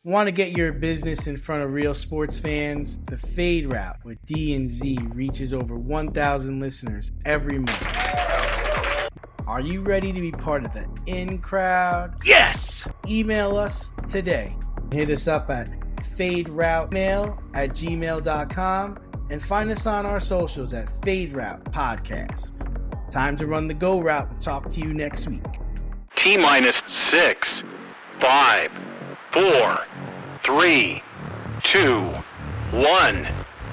Want to get your business in front of real sports fans? The Fade Route with D and Z reaches over 1,000 listeners every2 months. Are you ready to be part of the in crowd? Yes! Email us today. Hit us up at faderoutemail@gmail.com and find us on our socials at Fade Route Podcast. Time to run the go route and talk to you next week. T-minus 6, 5, 4, 3, 2, 1,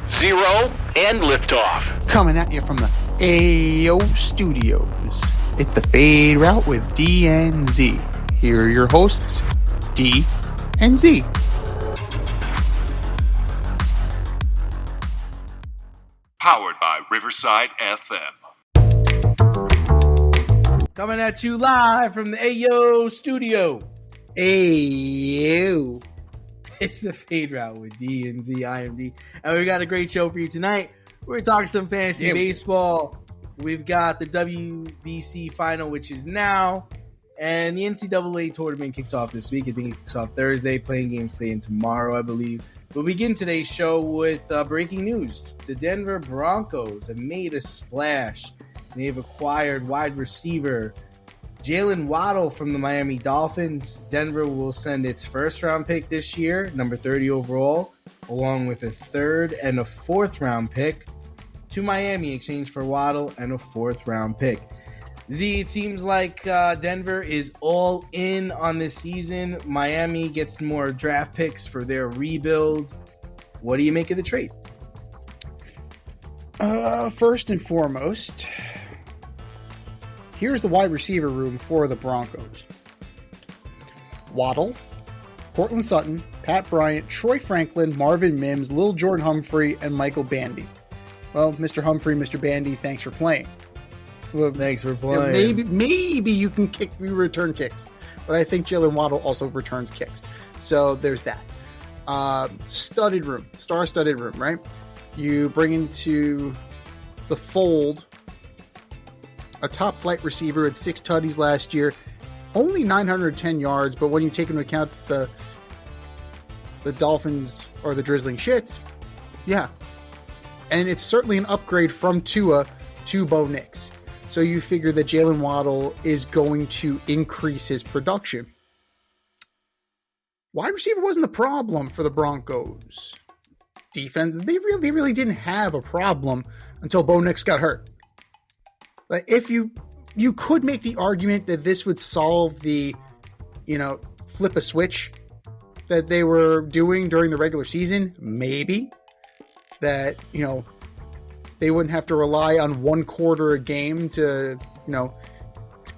0, and liftoff. Coming at you from the AO Studios. It's the Fade Route with D and Z. Here are your hosts, D and Z. Powered by Riverside FM. Coming at you live from the AO Studio. Ayo. It's the Fade Route with D and Z IMD. And we've got a great show for you tonight. We're talking some fantasy baseball. We've got the WBC final, which is now. And the NCAA tournament kicks off this week. I think it kicks off Thursday, playing games today and tomorrow, I believe. We'll begin today's show with breaking news. The Denver Broncos have made a splash. They've acquired wide receiver Jaylen Waddle from the Miami Dolphins. Denver will send its first-round pick this year, number 30 overall, along with a third and a fourth-round pick to Miami in exchange for Waddle and a fourth-round pick. Z, it seems like Denver is all in on this season. Miami gets more draft picks for their rebuild. What do you make of the trade? First and foremost, here's the wide receiver room for the Broncos. Waddle, Cortland Sutton, Pat Bryant, Troy Franklin, Marvin Mims, Lil Jordan Humphrey, and Michael Bandy. Well, Mr. Humphrey, Mr. Bandy, thanks for playing. So, thanks for playing. Maybe you can return kicks, but I think Jaylen Waddle also returns kicks. So there's that. Star-studded room, right? You bring into the fold a top flight receiver at 6 tutties last year, only 910 yards, but when you take into account the Dolphins are the drizzling shits, yeah. And it's certainly an upgrade from Tua to Bo Nix. So you figure that Jaylen Waddle is going to increase his production. Wide receiver wasn't the problem for the Broncos. Defense, they really didn't have a problem until Bo Nix got hurt. Like, if you could make the argument that this would solve the, flip a switch that they were doing during the regular season, maybe. That, they wouldn't have to rely on one quarter a game to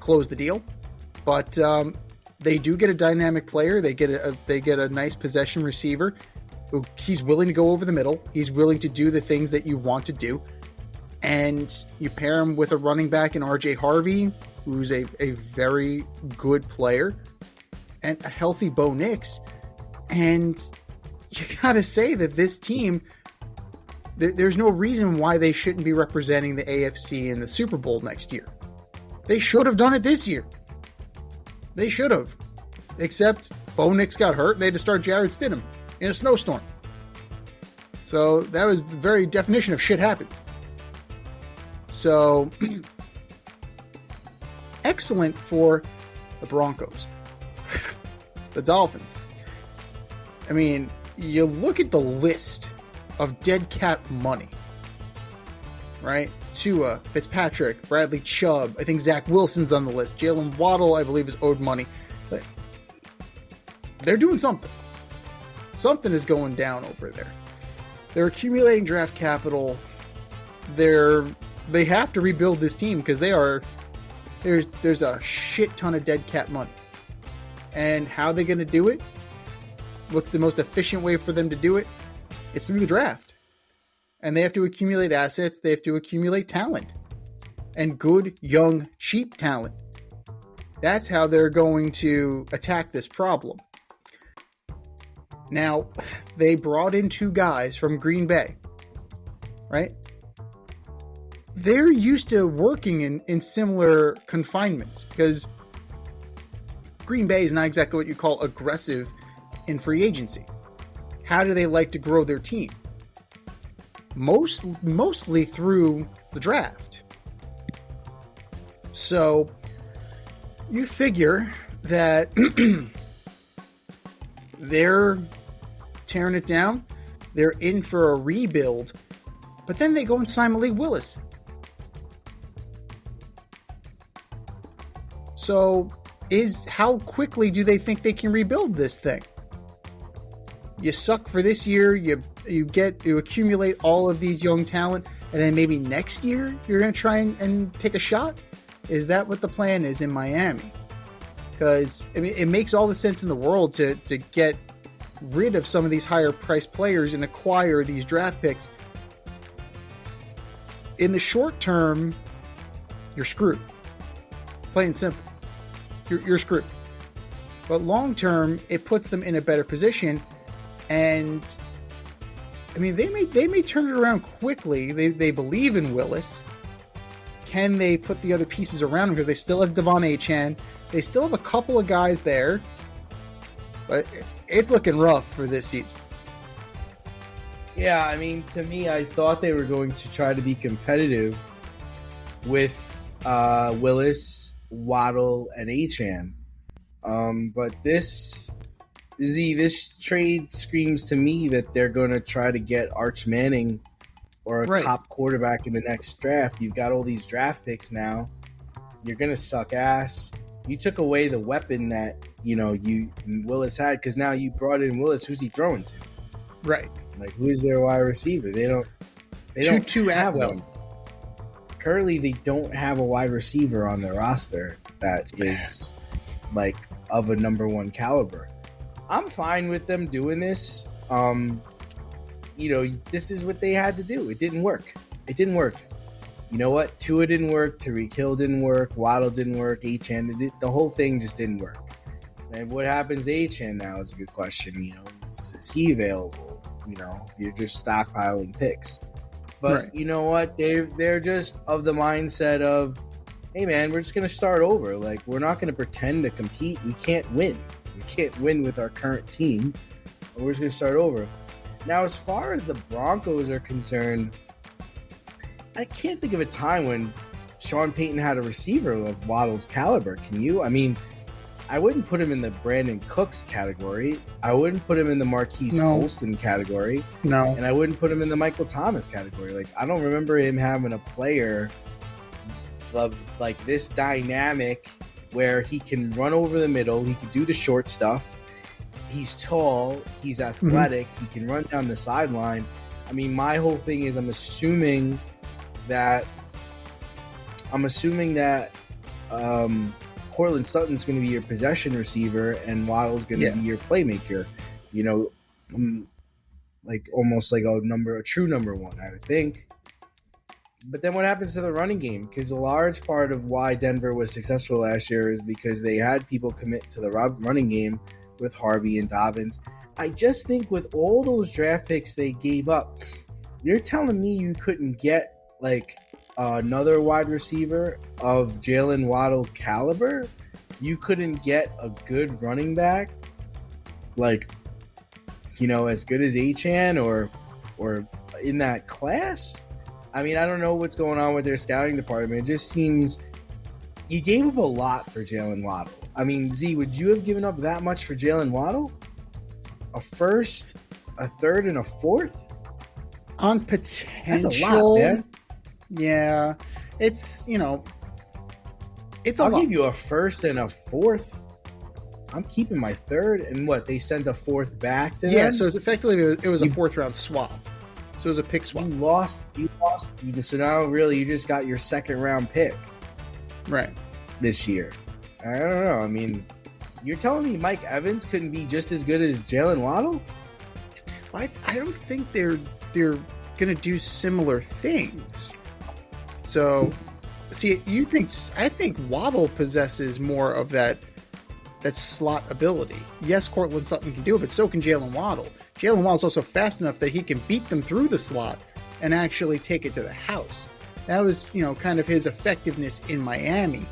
close the deal. But they do get a dynamic player. They get a nice possession receiver. He's willing to go over the middle. He's willing to do the things that you want to do. And you pair him with a running back in RJ Harvey, who's a very good player, and a healthy Bo Nix. And you got to say that this team, there's no reason why they shouldn't be representing the AFC in the Super Bowl next year. They should have done it this year. They should have. Except Bo Nix got hurt. They had to start Jarrett Stidham in a snowstorm. So that was the very definition of shit happens. So, excellent for the Broncos. The Dolphins. I mean, you look at the list of dead cap money, right? Tua, Fitzpatrick, Bradley Chubb. I think Zach Wilson's on the list. Jaylen Waddle, I believe, is owed money. But they're doing something. Something is going down over there. They're accumulating draft capital. They have to rebuild this team because there's a shit ton of dead cap money. And how are they going to do it? What's the most efficient way for them to do it? It's through the draft. And they have to accumulate assets. They have to accumulate talent. And good, young, cheap talent. That's how they're going to attack this problem. Now, they brought in 2 guys from Green Bay. Right? They're used to working in similar confinements because Green Bay is not exactly what you call aggressive in free agency? How do they like to grow their team? Mostly through the draft. So you figure that they're tearing it down. They're in for a rebuild. But then they go and sign Malik Willis. So how quickly do they think they can rebuild this thing? You suck for this year, you accumulate all of these young talent, and then maybe next year you're going to try and take a shot? Is that what the plan is in Miami? Because I mean, it makes all the sense in the world to get rid of some of these higher priced players and acquire these draft picks. In the short term, you're screwed. Plain and simple. You're screwed. But long term, it puts them in a better position. And I mean, they may turn it around quickly. They believe in Willis. Can they put the other pieces around him? Because they still have Devon Achane. They still have a couple of guys there. But it's looking rough for this season. Yeah, I mean, to me, I thought they were going to try to be competitive with Willis, Waddle, and Achane. But this trade screams to me that they're going to try to get Arch Manning or a top quarterback in the next draft. You've got all these draft picks now. You're going to suck ass. You took away the weapon that, you and Willis had, because now you brought in Willis. Who's he throwing to? Right. Like, who's their wide receiver? They don't have one. Currently, they don't have a wide receiver on their roster that is like of a number one caliber. I'm fine with them doing this. This is what they had to do. It didn't work. You know what? Tua didn't work. Tyreek Hill didn't work. Waddle didn't work. Achane, the whole thing just didn't work. And what happens to Achane now is a good question. Is he available? You're just stockpiling picks. But You know what? They're just of the mindset of, hey man, we're just going to start over. Like, we're not going to pretend to compete. We can't win. We can't win with our current team. We're just going to start over. Now, as far as the Broncos are concerned, I can't think of a time when Sean Payton had a receiver of Waddle's caliber. Can you? I mean, I wouldn't put him in the Brandon Cooks category. I wouldn't put him in the Marquise Colston category. No. And I wouldn't put him in the Michael Thomas category. Like, I don't remember him having a player of like this dynamic where he can run over the middle. He can do the short stuff. He's tall. He's athletic. He can run down the sideline. I mean, my whole thing is I'm assuming that Cortland Sutton's going to be your possession receiver and Waddle's going to be your playmaker. Like almost like a true number one, I would think. But then what happens to the running game? Because a large part of why Denver was successful last year is because they had people commit to the running game with Harvey and Dobbins. I just think with all those draft picks they gave up, you're telling me you couldn't get like another wide receiver of Jaylen Waddle caliber? You couldn't get a good running back like, as good as Achane or in that class? I mean, I don't know what's going on with their scouting department. It just seems you gave up a lot for Jaylen Waddle. I mean, Z, would you have given up that much for Jaylen Waddle? A first, a third, and a fourth? On potential. That's a lot, man. Yeah. It's, it's a lot. I'll give you a first and a fourth. I'm keeping my third. And what, they sent a fourth back to them? Yeah, so it's effectively, it was a fourth round swap. So it was a pick swap. You lost. So now really you just got your second round pick. Right. This year. I don't know. I mean, you're telling me Mike Evans couldn't be just as good as Jaylen Waddle? I don't think they're going to do similar things. So, see, I think Waddle possesses more of that slot ability. Yes, Cortland Sutton can do it, but so can Jaylen Waddle. Jaylen Waddle's also fast enough that he can beat them through the slot and actually take it to the house. That was, kind of his effectiveness in Miami.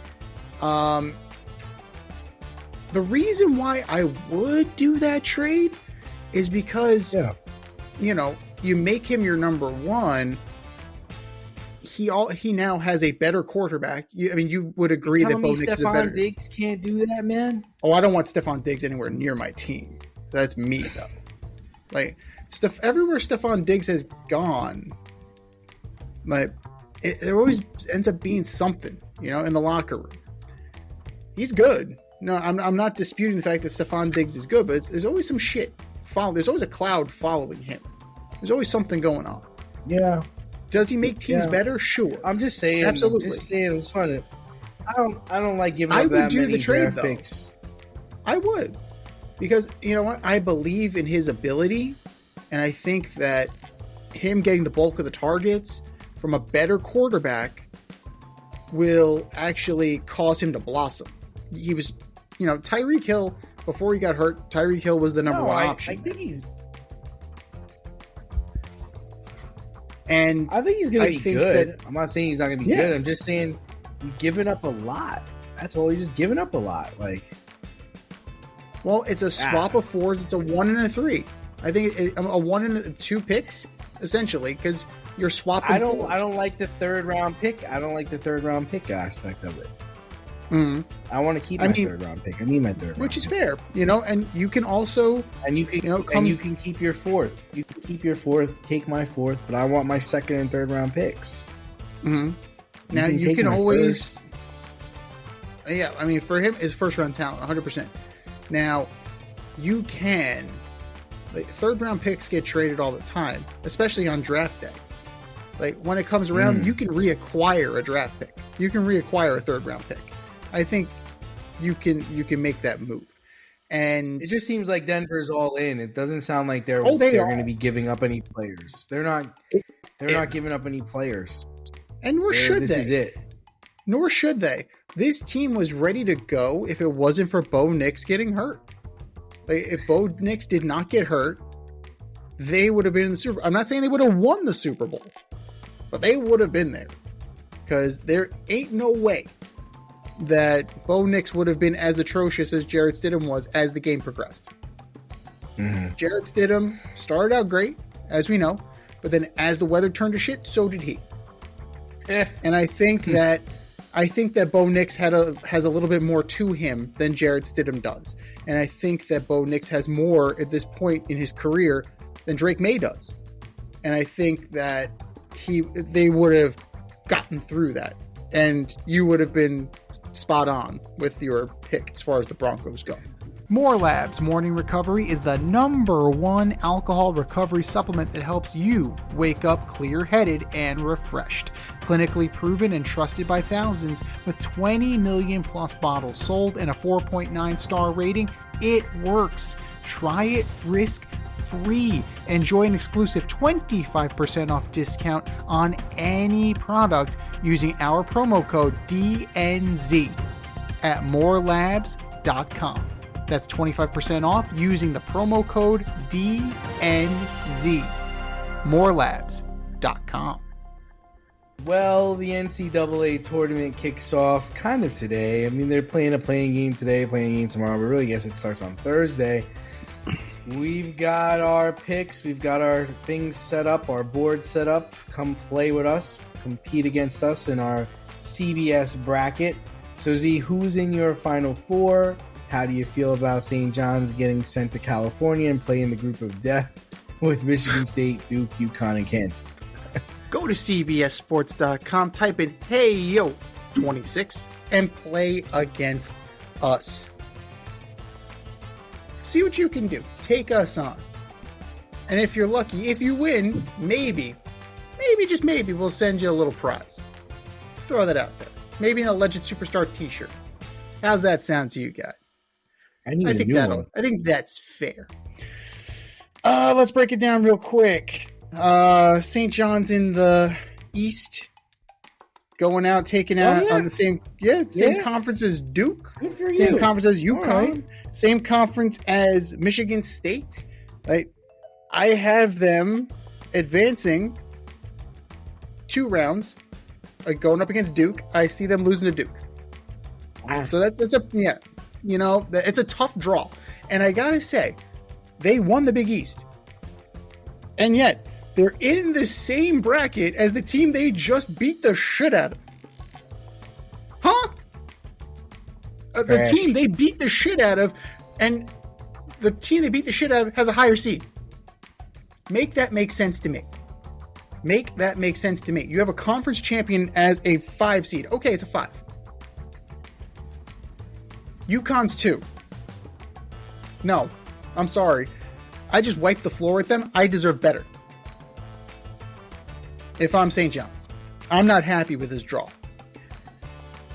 The reason why I would do that trade is because, you know, you make him your number one. He now has a better quarterback. You would agree that Bo Nix is a better. Stephon Diggs can't do that, man. Oh, I don't want Stephon Diggs anywhere near my team. That's me though. Like everywhere Stephon Diggs has gone, like it always ends up being something, you know, in the locker room. He's good. No, I'm not disputing the fact that Stephon Diggs is good, but there's always some shit. There's always a cloud following him. There's always something going on. Yeah. Does he make teams better? Sure. I'm just saying. Absolutely. Just saying. It's fun. I don't like giving up that many draft picks. I would, because you know what? I believe in his ability, and I think that him getting the bulk of the targets from a better quarterback will actually cause him to blossom. He was, you know, Tyreek Hill before he got hurt. Tyreek Hill was the number one option. I think he's going to be good. I'm not saying he's not going to be good. I'm just saying you're giving up a lot. That's all. You're just giving up a lot. Like, well, it's a swap of fours. It's a 1 and a 3. I think a 1 and 2 picks essentially because you're swapping. I don't like the third round pick. I don't like the third round pick aspect of it. Mm-hmm. I want to keep my third round pick. I need my third round which is pick. fair, you know. And you can also you can keep your fourth. You can keep your fourth. Take my fourth, but I want my second and third round picks. Mm-hmm. Now you can always. First. Yeah, I mean, for him, is first round talent, 100%. Now, you can. Like, third round picks get traded all the time, especially on draft day. Like, when it comes around, you can reacquire a draft pick. You can reacquire a third round pick. I think you can make that move. And it just seems like Denver's all in. It doesn't sound like they're going to be giving up any players. They're not giving up any players. And nor should they. This is it. Nor should they. This team was ready to go if it wasn't for Bo Nix getting hurt. Like, if Bo Nix did not get hurt, they would have been in the Super Bowl. I'm not saying they would have won the Super Bowl, but they would have been there. Because there ain't no way that Bo Nix would have been as atrocious as Jarrett Stidham was as the game progressed. Mm-hmm. Jarrett Stidham started out great, as we know, but then as the weather turned to shit, so did he. And I think that Bo Nix has a little bit more to him than Jarrett Stidham does. And I think that Bo Nix has more at this point in his career than Drake May does. And I think that they would have gotten through that. And you would have been spot on with your pick as far as the Broncos go. More Labs Morning Recovery is the #1 alcohol recovery supplement that helps you wake up clear-headed and refreshed. Clinically proven and trusted by thousands, with 20 million plus bottles sold and a 4.9 star rating, it works. Try it risk-free. Enjoy an exclusive 25% off discount on any product using our promo code DNZ at morelabs.com. That's 25% off using the promo code DNZ. morelabs.com. Well, the NCAA tournament kicks off kind of today. I mean, they're playing a playing game today, playing a game tomorrow, but really, I guess it starts on Thursday. We've got our picks. We've got our things set up, our board set up. Come play with us. Compete against us in our CBS bracket. So, Z, who's in your Final Four? How do you feel about St. John's getting sent to California and playing the group of death with Michigan State, Duke, UConn, and Kansas? Go to cbssports.com, type in Hey Yo 26, and play against us. See what you can do. Take us on. And if you're lucky, if you win, maybe, just maybe, we'll send you a little prize. Throw that out there. Maybe an Alleged Superstar t-shirt. How's that sound to you guys? I think that's fair. Let's break it down real quick. St. John's in the East, going out, taking out on the same conference as Duke, same conference as UConn, same conference as Michigan State. I have them advancing 2 rounds, going up against Duke. I see them losing to Duke. So that's You know, it's a tough draw. And I got to say, they won the Big East. And yet, they're in the same bracket as the team they just beat the shit out of. Huh? The team they beat the shit out of, and the team they beat the shit out of has a higher seed. Make that make sense to me. Make that make sense to me. You have a conference champion as a 5 seed. Okay, it's a 5. UConn's 2. No, I'm sorry. I just wiped the floor with them. I deserve better. If I'm St. John's, I'm not happy with this draw.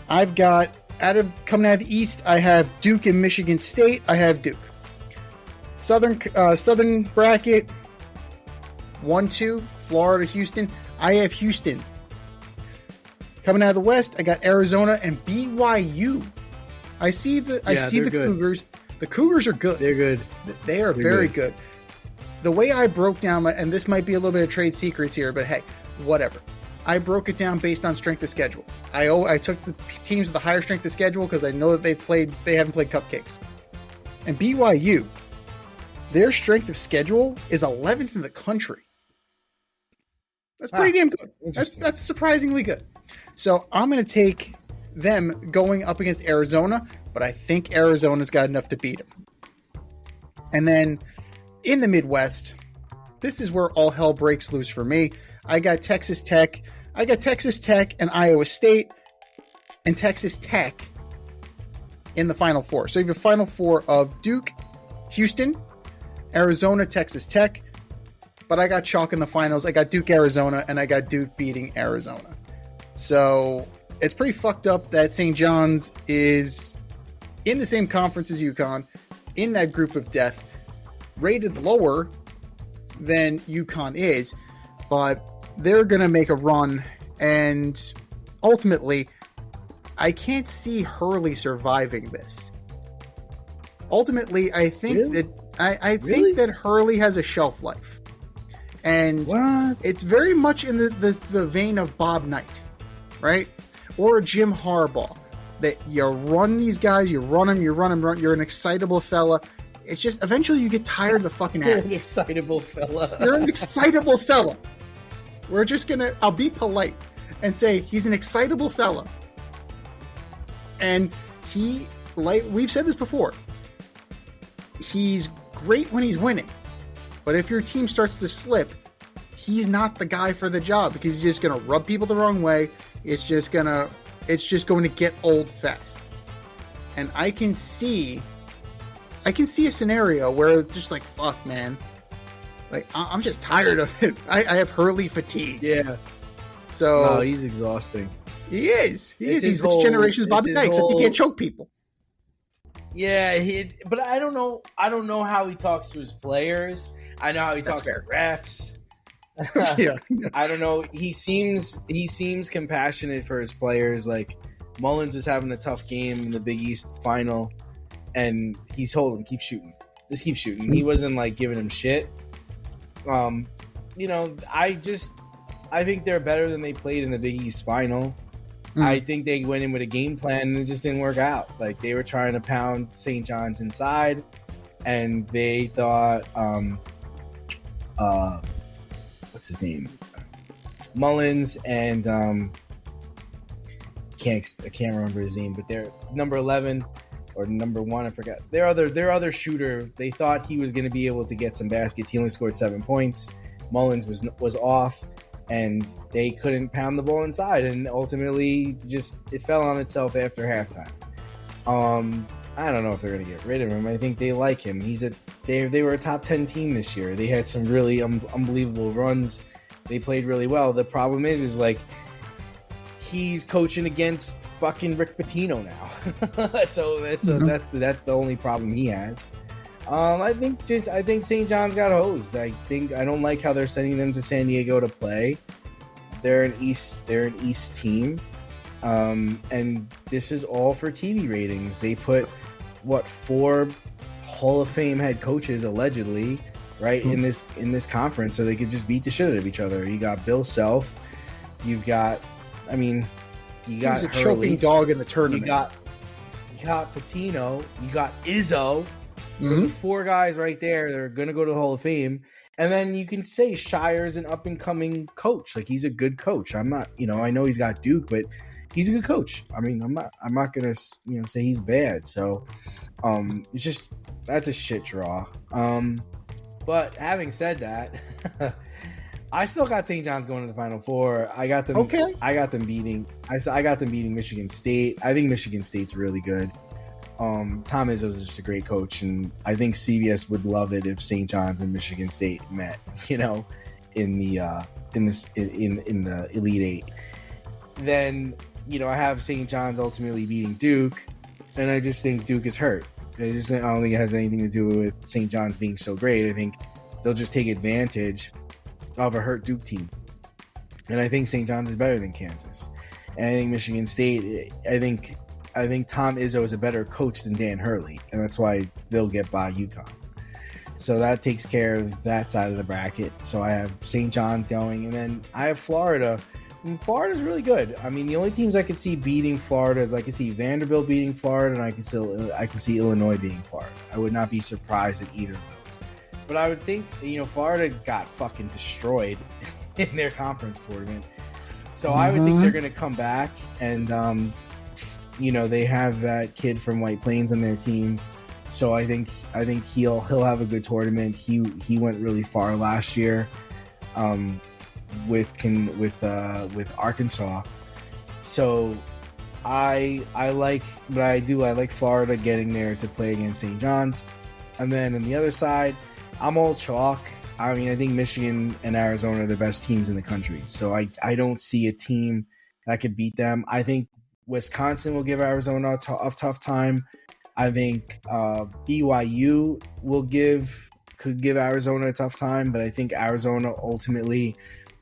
I've got, coming out of the East, I have Duke and Michigan State. I have Duke. Southern bracket, 1-2, Florida, Houston. I have Houston. Coming out of the West, I got Arizona and BYU. I see the good. Cougars. The Cougars are good. They're good. They're very good. The way I broke down, and this might be a little bit of trade secrets here, but hey, whatever. I broke it down based on strength of schedule. I took the teams with the higher strength of schedule because I know that they haven't played cupcakes. And BYU, their strength of schedule is 11th in the country. That's pretty damn good. That's surprisingly good. So I'm going to take them going up against Arizona, but I think Arizona's got enough to beat them. And then in the Midwest, this is where all hell breaks loose for me. I got Texas Tech. And Iowa State and Texas Tech in the Final Four. So you have a Final Four of Duke, Houston, Arizona, Texas Tech. But I got chalk in the finals. I got Duke, Arizona, and I got Duke beating Arizona. So it's pretty fucked up that St. John's is in the same conference as UConn, in that group of death, rated lower than UConn is, but they're going to make a run, and ultimately, I can't see Hurley surviving this. Ultimately, I think think that Hurley has a shelf life. And it's very much in the vein of Bob Knight, right? Or Jim Harbaugh. That you run these guys, you run them, you're an excitable fella. It's just, eventually you get tired of the fucking act. You're an excitable fella. You're an excitable fella. We're just I'll be polite and say he's an excitable fella. And we've said this before, he's great when he's winning. But if your team starts to slip, he's not the guy for the job because he's just going to rub people the wrong way. It's just going to get old fast. And I can see a scenario where it's just like, fuck, man. Like, I'm just tired of it. I have Hurley fatigue. Yeah. So he's exhausting. He is. He's this generation's Bobby Knight, except he can't choke people. Yeah, but I don't know. I don't know how he talks to his players. I know how he talks to refs. Yeah. I don't know. He seems compassionate for his players. Like, Mullins was having a tough game in the Big East final, and he told him, keep shooting. Just keep shooting. He wasn't like giving him shit. I think they're better than they played in the Big East final. I think they went in with a game plan and it just didn't work out. Like, they were trying to pound St. John's inside, and they thought, what's his name? Mullins and I can't remember his name, but they're number 11 or number 1, I forgot. Their other shooter, they thought he was going to be able to get some baskets. He only scored 7 points. Mullins was off, and they couldn't pound the ball inside, and ultimately it fell on itself after halftime. I don't know if they're going to get rid of him. I think they like him. They were a top 10 team this year. They had some really unbelievable runs. They played really well. The problem is like, he's coaching against fucking Rick Pitino now. So that's the only problem he has. I think St. John's got hosed. I don't like how they're sending them to San Diego to play. They're an East team. And this is all for TV ratings. They put 4 Hall of Fame head coaches allegedly, right, in this conference, so they could just beat the shit out of each other. You got Bill Self. You've got, you got He's a Hurley. choking dog in the tournament. you got Patino, you got Izzo. Mm-hmm. Those are 4 guys right there that are going to go to the Hall of Fame. And then you can say Shire's an up-and-coming coach. Like, he's a good coach. I'm not, I know he's got Duke, but he's a good coach. I mean, I'm not going to, say he's bad. So, it's just, that's a shit draw. But having said that, I still got St. John's going to the Final Four. I got them. Okay. I got them beating Michigan State. I think Michigan State's really good. Tom Izzo is just a great coach, and I think CBS would love it if St. John's and Michigan State met, in the Elite Eight. Then, I have St. John's ultimately beating Duke, and I just think Duke is hurt. I don't think it has anything to do with St. John's being so great. I think they'll just take advantage of a hurt Duke team, and I think St. John's is better than Kansas, and I think Michigan State. I think Tom Izzo is a better coach than Dan Hurley, and that's why they'll get by UConn. So that takes care of that side of the bracket. So I have St. John's going, and then I have Florida. And Florida's really good. I mean, the only teams I could see beating Florida is I could see Vanderbilt beating Florida, and I can see Illinois beating Florida. I would not be surprised at either of those. But I would think, Florida got fucking destroyed in their conference tournament. So I would think they're going to come back and they have that kid from White Plains on their team, so I think he'll have a good tournament. He went really far last year, with Arkansas. So I like Florida getting there to play against St. John's, and then on the other side, I'm all chalk. I mean, I think Michigan and Arizona are the best teams in the country, so I don't see a team that could beat them. I think Wisconsin will give Arizona a tough time. I think BYU could give Arizona a tough time, but I think Arizona ultimately,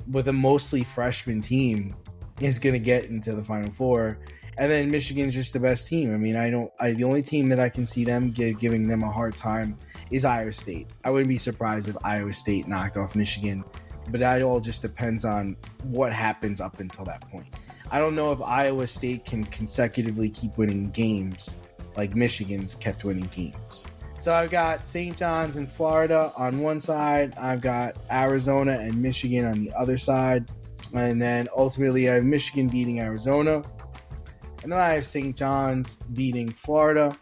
with a mostly freshman team, is going to get into the Final Four. And then Michigan's just the best team. I mean, the only team that I can see them giving them a hard time is Iowa State. I wouldn't be surprised if Iowa State knocked off Michigan, but that all just depends on what happens up until that point. I don't know if Iowa State can consecutively keep winning games like Michigan's kept winning games. So I've got St. John's and Florida on one side. I've got Arizona and Michigan on the other side. And then ultimately I have Michigan beating Arizona. And then I have St. John's beating Florida.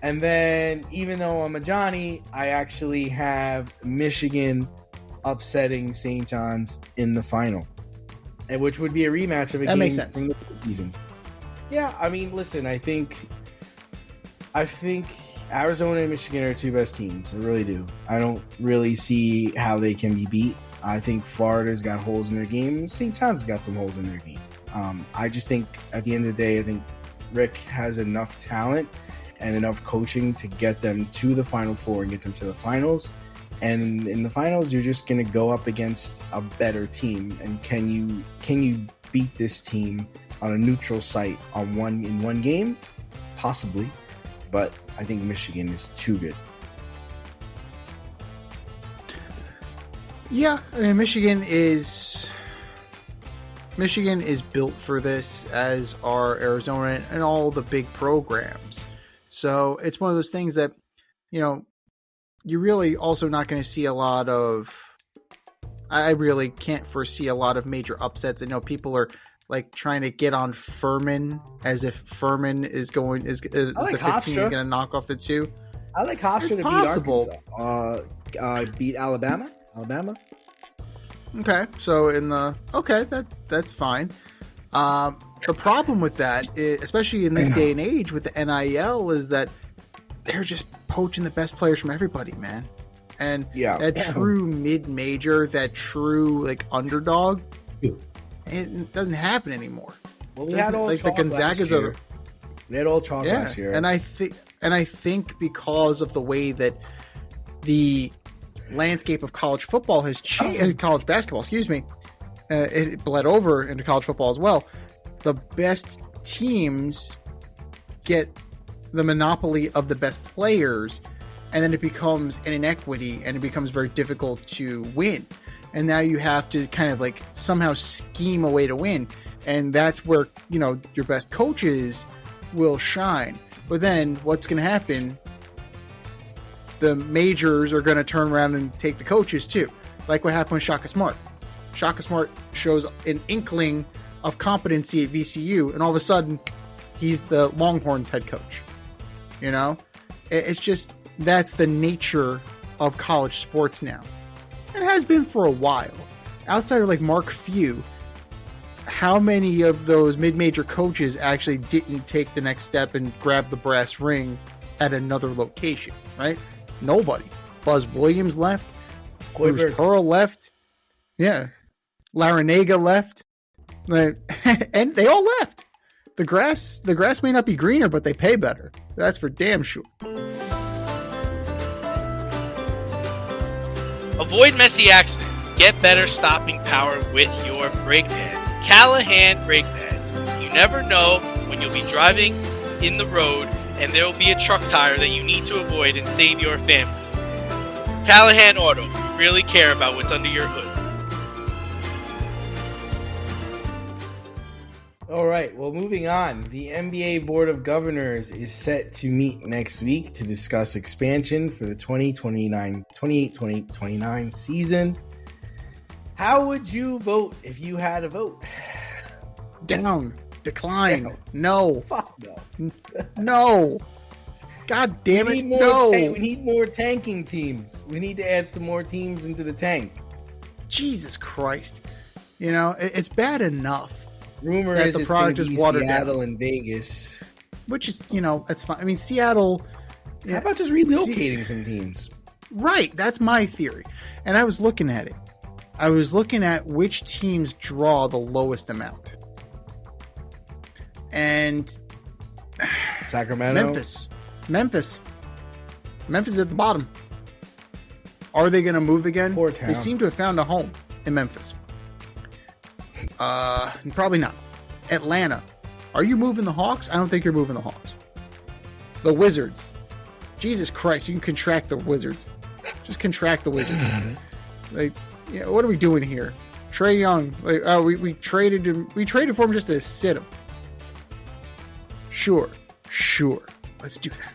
And then even though I'm a Johnny, I actually have Michigan upsetting St. John's in the final, which would be a rematch of a game from the season. Yeah, I mean, listen, I think Arizona and Michigan are 2 best teams. I really do. I don't really see how they can be beat. I think Florida's got holes in their game. St. John's has got some holes in their game. I just think at the end of the day, I think Rick has enough talent and enough coaching to get them to the Final Four and get them to the finals. And in the finals, you're just going to go up against a better team. And can you beat this team on a neutral site in one game? Possibly. But I think Michigan is too good. Yeah, I mean, Michigan is built for this, as are Arizona and all the big programs. So it's one of those things that, you're really also not going to see a lot of. I really can't foresee a lot of major upsets. I know people are like trying to get on Furman as if Furman is the 15 is going to knock off the 2. I like Hofstra to beat Arkansas. Beat Alabama. Okay, so that's fine. The problem with that, especially in this day and age with the NIL, is that they're just poaching the best players from everybody, man. And that true mid-major, that true like underdog, it doesn't happen anymore. Well, we had all like the Gonzagas of we had all chalk last year, and I think because of the way that the landscape of college football has changed, college basketball, it bled over into college football as well. The best teams get the monopoly of the best players, and then it becomes an inequity, and it becomes very difficult to win. And now you have to kind of like somehow scheme a way to win, and that's where your best coaches will shine. But then what's going to happen? The majors are going to turn around and take the coaches too. Like what happened with Shaka Smart. Shaka Smart shows an inkling of competency at VCU, and all of a sudden, he's the Longhorns head coach. You know? It's just, that's the nature of college sports now. It has been for a while. Outside of like Mark Few, how many of those mid-major coaches actually didn't take the next step and grab the brass ring at another location, right? Nobody. Buzz Williams left. Bruce Pearl left. Yeah. Larinaga left. And they all left. The grass may not be greener, but they pay better. That's for damn sure. Avoid messy accidents. Get better stopping power with your brake pads. Callahan brake pads. You never know when you'll be driving in the road and there will be a truck tire that you need to avoid and save your family. Callahan Auto. We really care about what's under your hood. All right, well, moving on. The NBA Board of Governors is set to meet next week to discuss expansion for the 2028-2029 season. How would you vote if you had a vote? Down. Decline. No. Fuck no. No. God damn it, no. We need more tanking teams. We need to add some more teams into the tank. Jesus Christ. You know, it's bad enough. Rumor that is the it's product going to is be watered Seattle down. and Vegas. Which is, you know, that's fine. I mean, Seattle... How about just relocating some teams? Right, that's my theory. And I was looking at it. I was looking at which teams draw the lowest amount. And... Sacramento? Memphis is at the bottom. Are they going to move again? Poor town. They seem to have found a home in Memphis. Probably not. Atlanta. Are you moving the Hawks? I don't think you're moving the Hawks. The Wizards. Jesus Christ, you can contract the Wizards. Just contract the Wizards. Like, you know, what are we doing here? Trae Young. Like, we traded him. We traded for him just to sit him. Sure. Let's do that.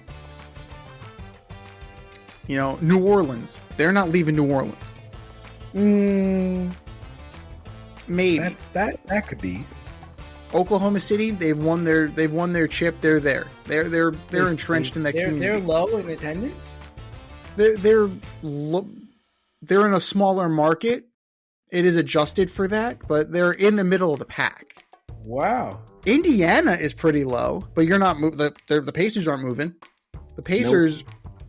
You know, New Orleans. They're not leaving New Orleans. Maybe that could be. Oklahoma City, they've won their chip. They're there. They're entrenched in that community. They're low in attendance. They're in a smaller market. It is adjusted for that, but they're in the middle of the pack. Wow. Indiana is pretty low, but you're not moving. The Pacers aren't moving. The Pacers,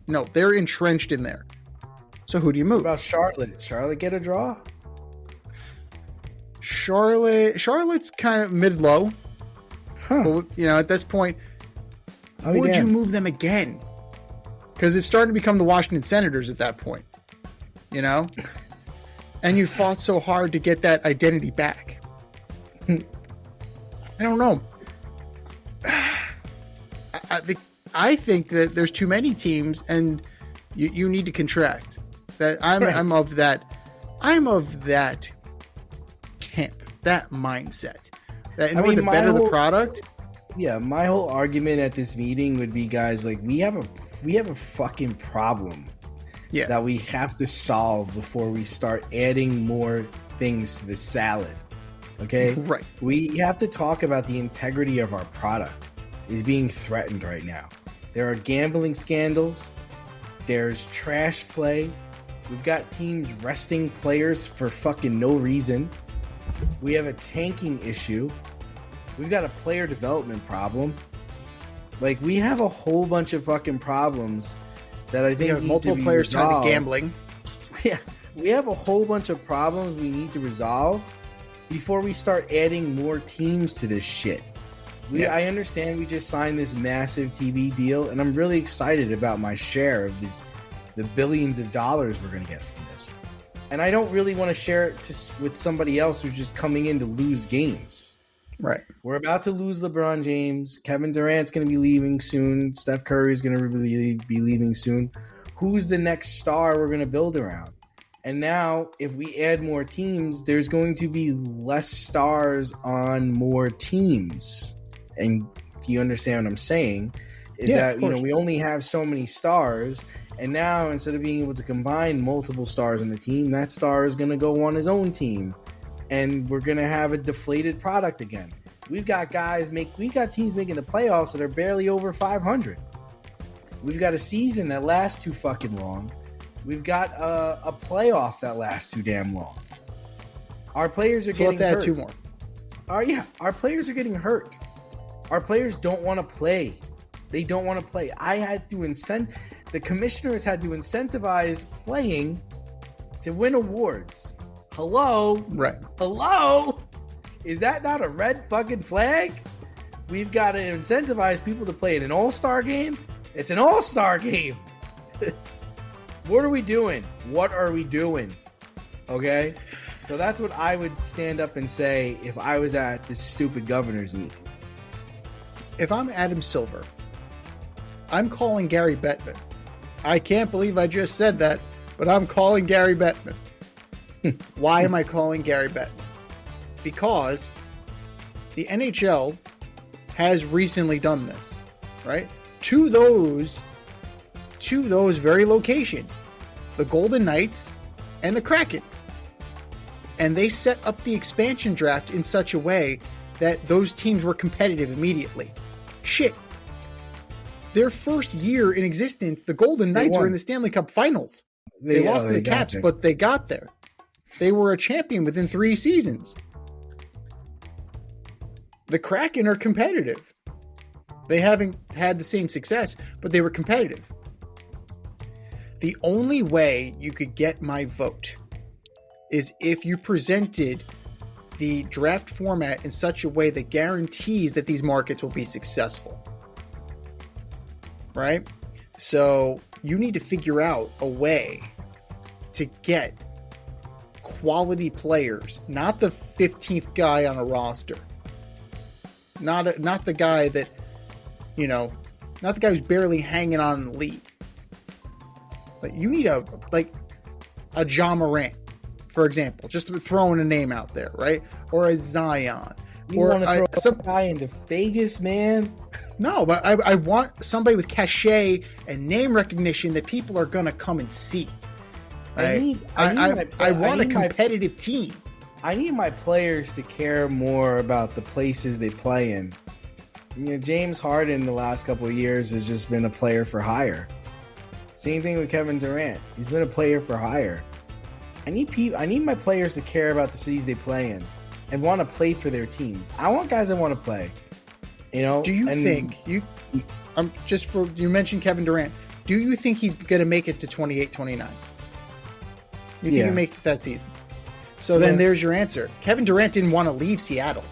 no, they're entrenched in there. So who do you move? What about Charlotte? Charlotte get a draw? Charlotte's kind of mid-low. Huh. But, you know, at this point, would you move them again? Because it's starting to become the Washington Senators at that point. You know? And you fought so hard to get that identity back. I don't know. I think that there's too many teams, and you need to contract. That I'm of that camp, that mindset. That in order to better the product. Yeah, my whole argument at this meeting would be, guys, like we have a fucking problem. Yeah. That we have to solve before we start adding more things to the salad. Okay? Right. We have to talk about the integrity of our product is being threatened right now. There are gambling scandals. There's trash play. We've got teams resting players for fucking no reason. We have a tanking issue. We've got a player development problem. Like, we have a whole bunch of fucking problems that I think need multiple to be players resolved. trying to gambling. Yeah, we have a whole bunch of problems we need to resolve before we start adding more teams to this shit. I understand we just signed this massive TV deal, and I'm really excited about my share of the billions of dollars we're going to get from this. And I don't really want to share it with somebody else who's just coming in to lose games. Right. We're about to lose LeBron James. Kevin Durant's going to be leaving soon. Steph Curry's going to be leaving soon. Who's the next star we're going to build around? And now, if we add more teams, there's going to be less stars on more teams. And do you understand what I'm saying? is that, we only have so many stars. And now, instead of being able to combine multiple stars on the team, that star is going to go on his own team. And we're going to have a deflated product again. We've got teams making the playoffs that are barely over 500. We've got a season that lasts too fucking long. We've got a playoff that lasts too damn long. Our players are getting hurt. Let's add two more. Our players are getting hurt. Our players don't want to play. They don't want to play. The commissioners had to incentivize playing to win awards. Hello? Right. Hello? Is that not a red fucking flag? We've got to incentivize people to play in an all-star game. It's an all-star game. What are we doing? What are we doing? Okay? So that's what I would stand up and say if I was at this stupid governor's meeting. If I'm Adam Silver, I'm calling Gary Bettman. I can't believe I just said that, but I'm calling Gary Bettman. Why am I calling Gary Bettman? Because the NHL has recently done this, right? To those very locations, the Golden Knights and the Kraken. And they set up the expansion draft in such a way that those teams were competitive immediately. Shit. Their first year in existence, the Golden Knights were in the Stanley Cup Finals. They lost to the Caps, but they got there. They were a champion within 3 seasons. The Kraken are competitive. They haven't had the same success, but they were competitive. The only way you could get my vote is if you presented the draft format in such a way that guarantees that these markets will be successful. Right? So you need to figure out a way to get quality players, not the 15th guy on a roster. Not the guy that, not the guy who's barely hanging on in the league. But you need a John Morant, for example, just throwing a name out there, right? Or a Zion. You want to throw some guy into Vegas, man? No, but I want somebody with cachet and name recognition that people are going to come and see. I want a competitive team. I need my players to care more about the places they play in. James Harden the last couple of years has just been a player for hire. Same thing with Kevin Durant. He's been a player for hire. I need my players to care about the cities they play in and want to play for their teams. I want guys that want to play. Do you think you mentioned Kevin Durant? Do you think he's going to make it to 28-29? You think he'll make it that season? So then there's your answer. Kevin Durant didn't want to leave Seattle.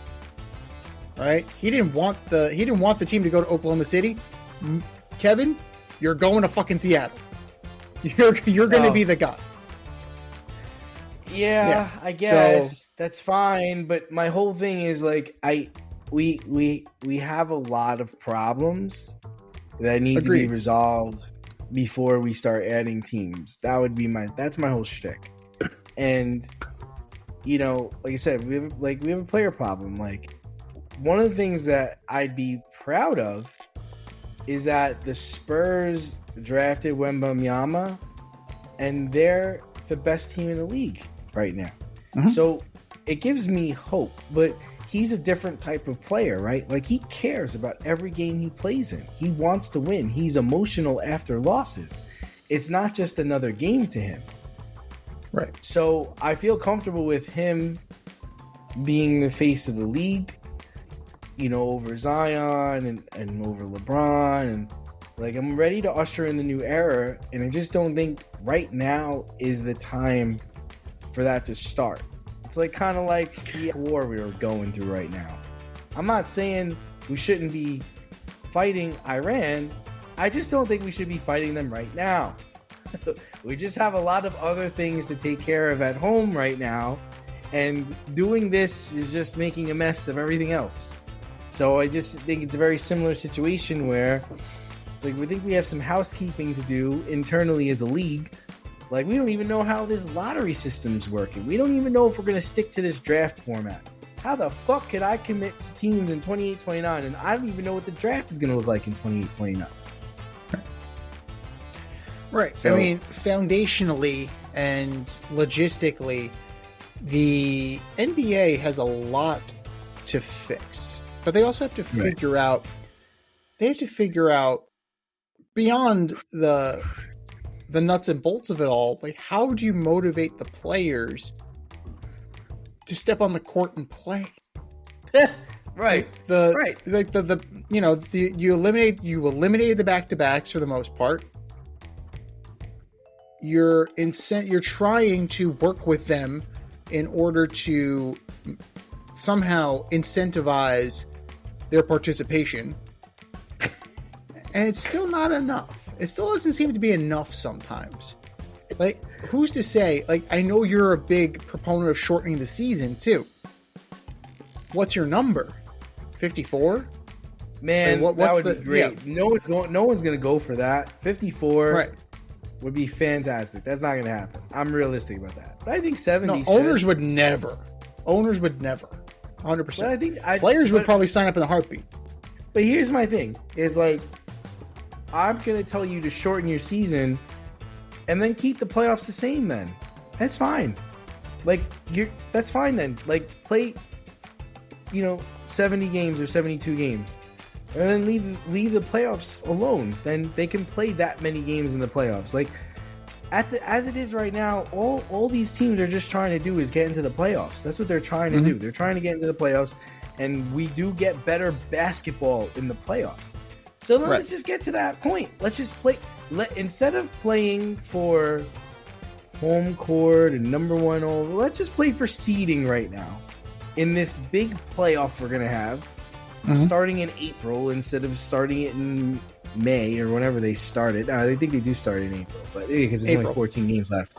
Right? He didn't want the team to go to Oklahoma City. Kevin, you're going to fucking Seattle. You're going to be the guy. Yeah, I guess that's fine, but my whole thing is we have a lot of problems that need to be resolved before we start adding teams. That's my whole shtick. And like I said, we have a player problem. Like, one of the things that I'd be proud of is that the Spurs drafted Wembanyama, and they're the best team in the league right now. Mm-hmm. So it gives me hope, but he's a different type of player, right? Like, he cares about every game he plays in. He wants to win. He's emotional after losses. It's not just another game to him. Right. So I feel comfortable with him being the face of the league, over Zion and over LeBron. And I'm ready to usher in the new era. And I just don't think right now is the time for that to start. It's kind of like the war we are going through right now. I'm not saying we shouldn't be fighting Iran. I just don't think we should be fighting them right now. We just have a lot of other things to take care of at home right now. And doing this is just making a mess of everything else. So I just think it's a very similar situation where we think we have some housekeeping to do internally as a league. We don't even know how this lottery system's working. We don't even know if we're going to stick to this draft format. how the fuck could I commit to teams in 28, 29, and I don't even know what the draft is going to look like in 28, 29? Right. So, I mean, foundationally and logistically, the NBA has a lot to fix, but they also have to figure out. They have to figure out beyond the nuts and bolts of it all. Like, how do you motivate the players to step on the court and play? right. You eliminated the back-to-backs for the most part. You're trying to work with them in order to somehow incentivize their participation. And it's still not enough. It still doesn't seem to be enough sometimes. Like, who's to say? Like, I know you're a big proponent of shortening the season too. What's your number? 54? Man, what's that would be great. Yeah. No one's gonna go for that. 54 would be fantastic. That's not gonna happen. I'm realistic about that. But I think 70. No, owners would never. 100%. But I think players would probably sign up in a heartbeat. But here's my thing: is like, I'm gonna tell you to shorten your season, and then keep the playoffs the same. Then that's fine. Like, that's fine then. Like, play, 70 games or 72 games, and then leave the playoffs alone. Then they can play that many games in the playoffs. Like, as it is right now, all these teams are just trying to do is get into the playoffs. That's what they're trying to do. They're trying to get into the playoffs, and we do get better basketball in the playoffs. So let's just get to that point. Let's just play. Instead of playing for home court and number one over, let's just play for seeding right now in this big playoff we're gonna have, starting in April instead of starting it in May or whenever they started. I think they do start in April, but because there's only 14 games left.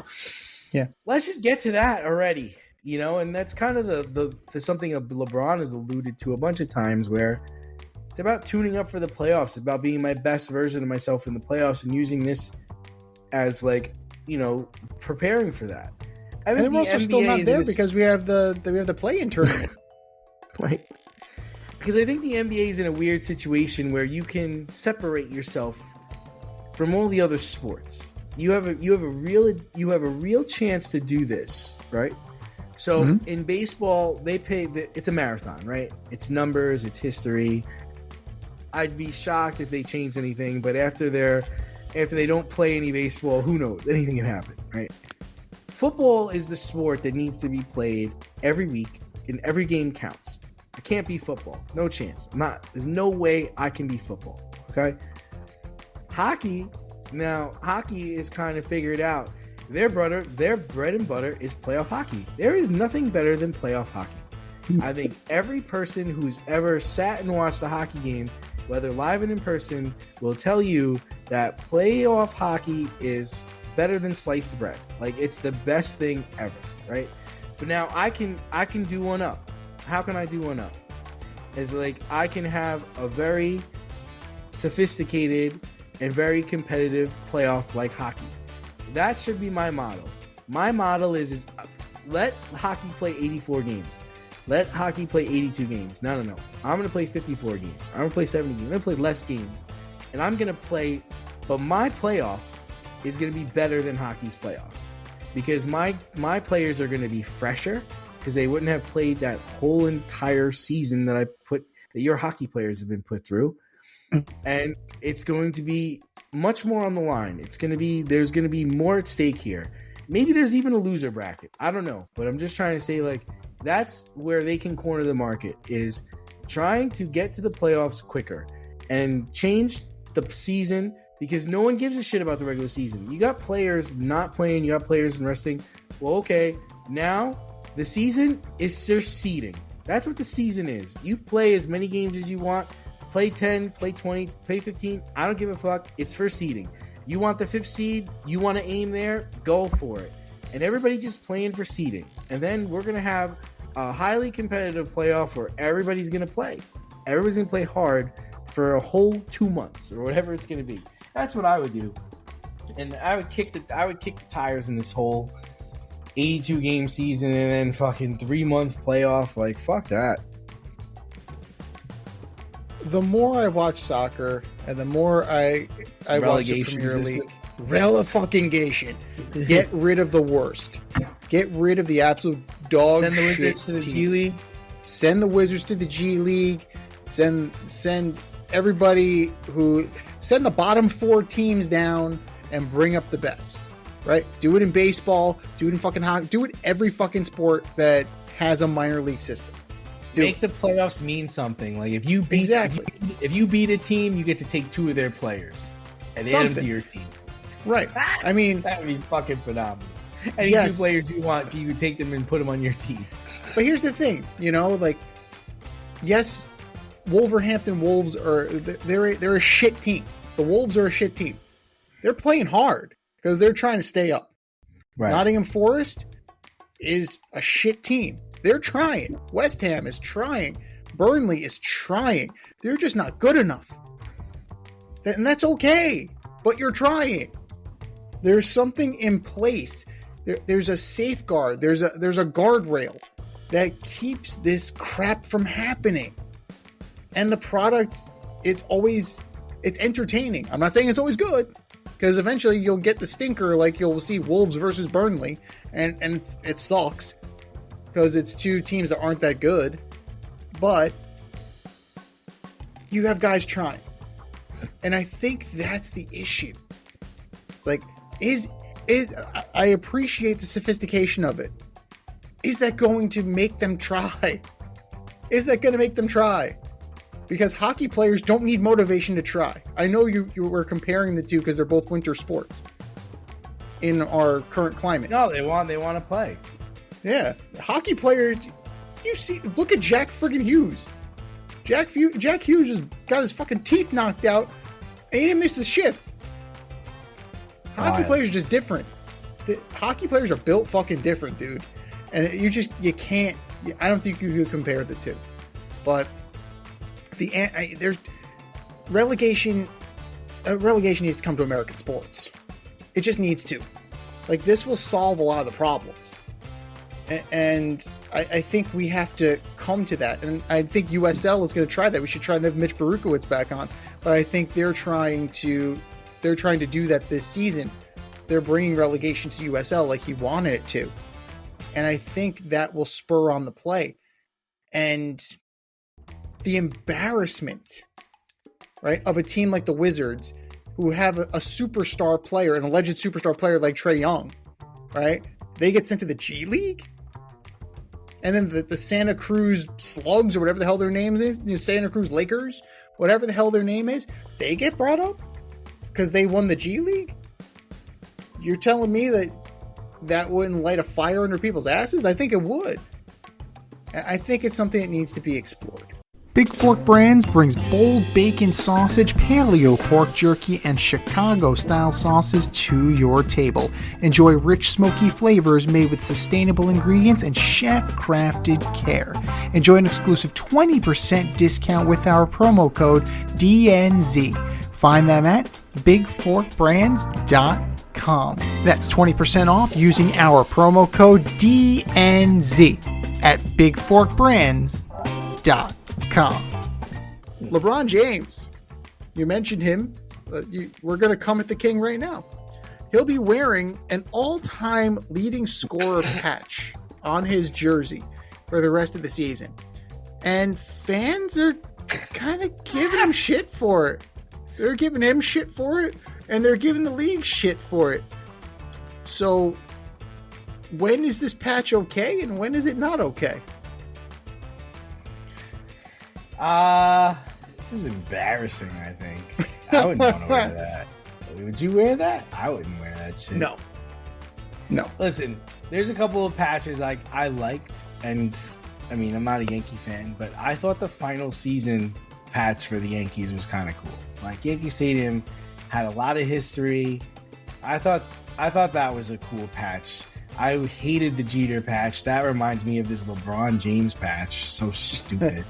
Yeah, let's just get to that already. And that's kind of the something LeBron has alluded to a bunch of times, where it's about tuning up for the playoffs, about being my best version of myself in the playoffs, and using this as preparing for that. And we're also still not there because we have the play-in tournament, right? Because I think the NBA is in a weird situation where you can separate yourself from all the other sports. You have a real chance to do this, right? So in baseball, it's a marathon, right? It's numbers, it's history. I'd be shocked if they changed anything, but after they don't play any baseball, who knows? Anything can happen, right? Football is the sport that needs to be played every week, and every game counts. I can't be football. No chance. There's no way I can be football. Okay? Hockey is kind of figured out. Their bread and butter is playoff hockey. There is nothing better than playoff hockey. I think every person who's ever sat and watched a hockey game, whether live and in person, will tell you that playoff hockey is better than sliced bread. Like, it's the best thing ever, right? But now I can do one up. How can I do one up? It's like, I can have a very sophisticated and very competitive playoff like hockey. That should be my model. My model is let hockey play 84 games. Let hockey play 82 games. No. I'm going to play 54 games. I'm going to play 70 games. I'm going to play less games. And I'm going to play, but my playoff is going to be better than hockey's playoff. Because my players are going to be fresher, because they wouldn't have played that whole entire season that your hockey players have been put through. And it's going to be much more on the line. There's going to be more at stake here. Maybe there's even a loser bracket. I don't know. But I'm just trying to say, like, that's where they can corner the market, is trying to get to the playoffs quicker and change the season, because no one gives a shit about the regular season. You got players not playing, you got players resting. Well, okay, now the season is their seeding. That's what the season is. You play as many games as you want. Play 10, play 20, play 15. I don't give a fuck. It's for seeding. You want the 5th seed, you want to aim there, go for it. And everybody just playing for seeding. And then we're going to have a highly competitive playoff where everybody's going to play. Everybody's going to play hard for a whole 2 months or whatever it's going to be. That's what I would do. And I would kick the tires in this whole 82 game season and then fucking 3-month playoff. Like, fuck that. The more I watch soccer and the more I watch the Premier League, relegation. Get rid of the worst. Get rid of the absolute dog Send the shit Wizards to the teams. G League. Send the Wizards to the G League. Send everybody send the bottom 4 teams down and bring up the best. Right? Do it in baseball. Do it in fucking hockey. Do it every fucking sport that has a minor league system. Make the playoffs mean something. Like if you beat if you beat a team, you get to take 2 of their players and add them to your team. Right. I mean, that would be fucking phenomenal. Any 2 players you want, you would take them and put them on your team. But here's the thing, like, yes, Wolverhampton Wolves they're a shit team. The Wolves are a shit team. They're playing hard because they're trying to stay up. Right. Nottingham Forest is a shit team. They're trying. West Ham is trying. Burnley is trying. They're just not good enough. And that's okay. But you're trying. There's something in place. There's a safeguard. There's a guardrail that keeps this crap from happening. And the product, it's entertaining. I'm not saying it's always good, because eventually you'll get the stinker, like you'll see Wolves versus Burnley, and it sucks because it's 2 teams that aren't that good. But you have guys trying. And I think that's the issue. It's like, I appreciate the sophistication of it. Is that going to make them try? Is that going to make them try? Because hockey players don't need motivation to try. I know you were comparing the two because they're both winter sports in our current climate. No, they want to play. Yeah, hockey players. Look at Jack friggin' Hughes. Jack Hughes just got his fucking teeth knocked out, and he didn't miss his shift. Hockey players are just different. Hockey players are built fucking different, dude. And you can't. I don't think you could compare the two. But there's relegation. Relegation needs to come to American sports. It just needs to. Like, this will solve a lot of the problems. And I think we have to come to that. And I think USL is going to try that. We should try to have Mitch Berukowitz back on. But I think they're trying to do that this season. They're bringing relegation to USL like he wanted it to. And I think that will spur on the play. And the embarrassment, right, of a team like the Wizards, who have a superstar player, an alleged superstar player like Trae Young, right? They get sent to the G League? And then the Santa Cruz Slugs, or whatever the hell their name is, Santa Cruz Lakers, whatever the hell their name is, they get brought up because they won the G League? You're telling me that wouldn't light a fire under people's asses? I think it would. I think it's something that needs to be explored. Big Fork Brands brings bold bacon sausage, paleo pork jerky, and Chicago-style sauces to your table. Enjoy rich, smoky flavors made with sustainable ingredients and chef-crafted care. Enjoy an exclusive 20% discount with our promo code DNZ. Find them at bigforkbrands.com. That's 20% off using our promo code DNZ at bigforkbrands.com. LeBron James, you mentioned him. We're going to come at the king right now. He'll be wearing an all-time leading scorer patch on his jersey for the rest of the season. And fans are kind of giving him shit for it. They're giving him shit for it, and they're giving the league shit for it. So, when is this patch okay, and when is it not okay? This is embarrassing, I think. I wouldn't want to wear that. Would you wear that? I wouldn't wear that shit. No. Listen, there's a couple of patches I liked, and I mean, I'm not a Yankee fan, but I thought the final season patch for the Yankees was kind of cool. Like, Yankee Stadium had a lot of history. I thought that was a cool patch. I hated the Jeter patch. That reminds me of this LeBron James patch. So stupid.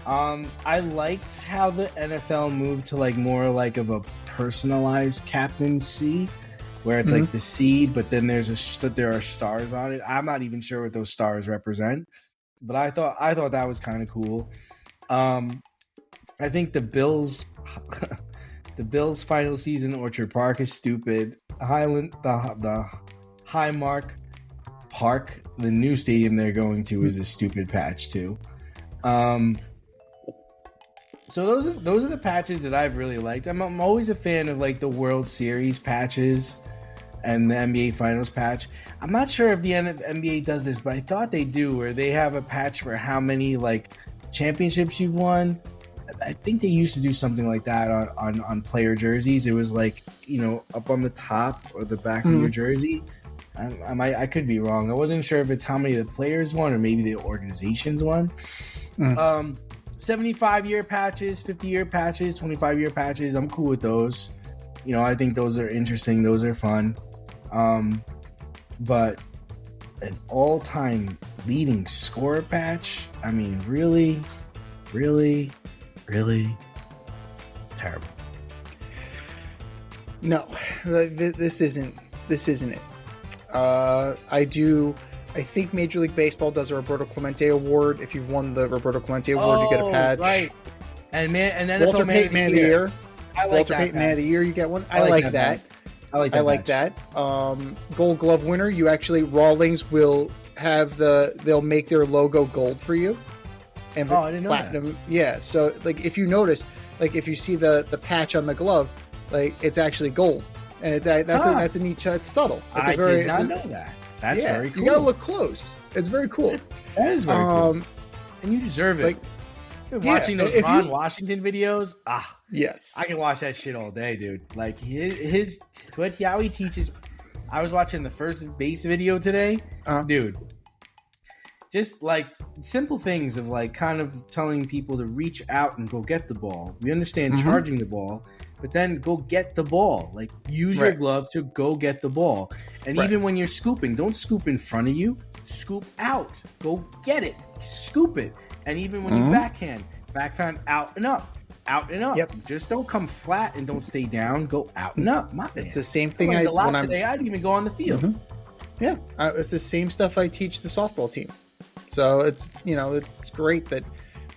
I liked how the NFL moved to like more like of a personalized captaincy, where it's like the C, but then there are stars on it. I'm not even sure what those stars represent, but I thought that was kind of cool. I think the Bills final season Orchard Park is stupid. The Highmark Park, the new stadium they're going to, is a stupid patch too. So those are the patches that I've really liked. I'm always a fan of like the World Series patches and the NBA Finals patch. I'm not sure if the NBA does this, but I thought they do, where they have a patch for how many like championships you've won. I think they used to do something like that on player jerseys. It was like, up on the top or the back of your jersey. I could be wrong. I wasn't sure if it's how many the players won or maybe the organizations won. 75-year patches, 50-year patches, 25-year patches. I'm cool with those. I think those are interesting. Those are fun. But an all-time leading scorer patch, I mean, really, really, really terrible. No, this isn't it. I think Major League Baseball does a Roberto Clemente award. If you've won the Roberto Clemente award, you get a patch. Right. And Walter Payton Man of the Year. Walter Payton Man of the Year, you get one. I like that. I like that. Gold Glove winner, you actually, Rawlings will have they'll make their logo gold for you. And I didn't platinum. know that. Yeah. So like if you notice, like if you see the patch on the glove, like it's actually gold. And that's a neat. It's subtle. I did not know that. That's very cool. You gotta look close. It's very cool. That is very cool. And you deserve it. Watching those Ron Washington videos, yes, I can watch that shit all day, dude. Like how he teaches. I was watching the first base video today, dude. Just like simple things of like kind of telling people to reach out and go get the ball. We understand charging the ball, but then go get the ball. Like use your glove to go get the ball. And even when you're scooping, don't scoop in front of you. Scoop out. Go get it. Scoop it. And even when you backhand out and up. Out and up. Yep. Just don't come flat and don't stay down. Go out and up. It's the same thing. I didn't even go on the field. Yeah, it's the same stuff I teach the softball team. So it's it's great that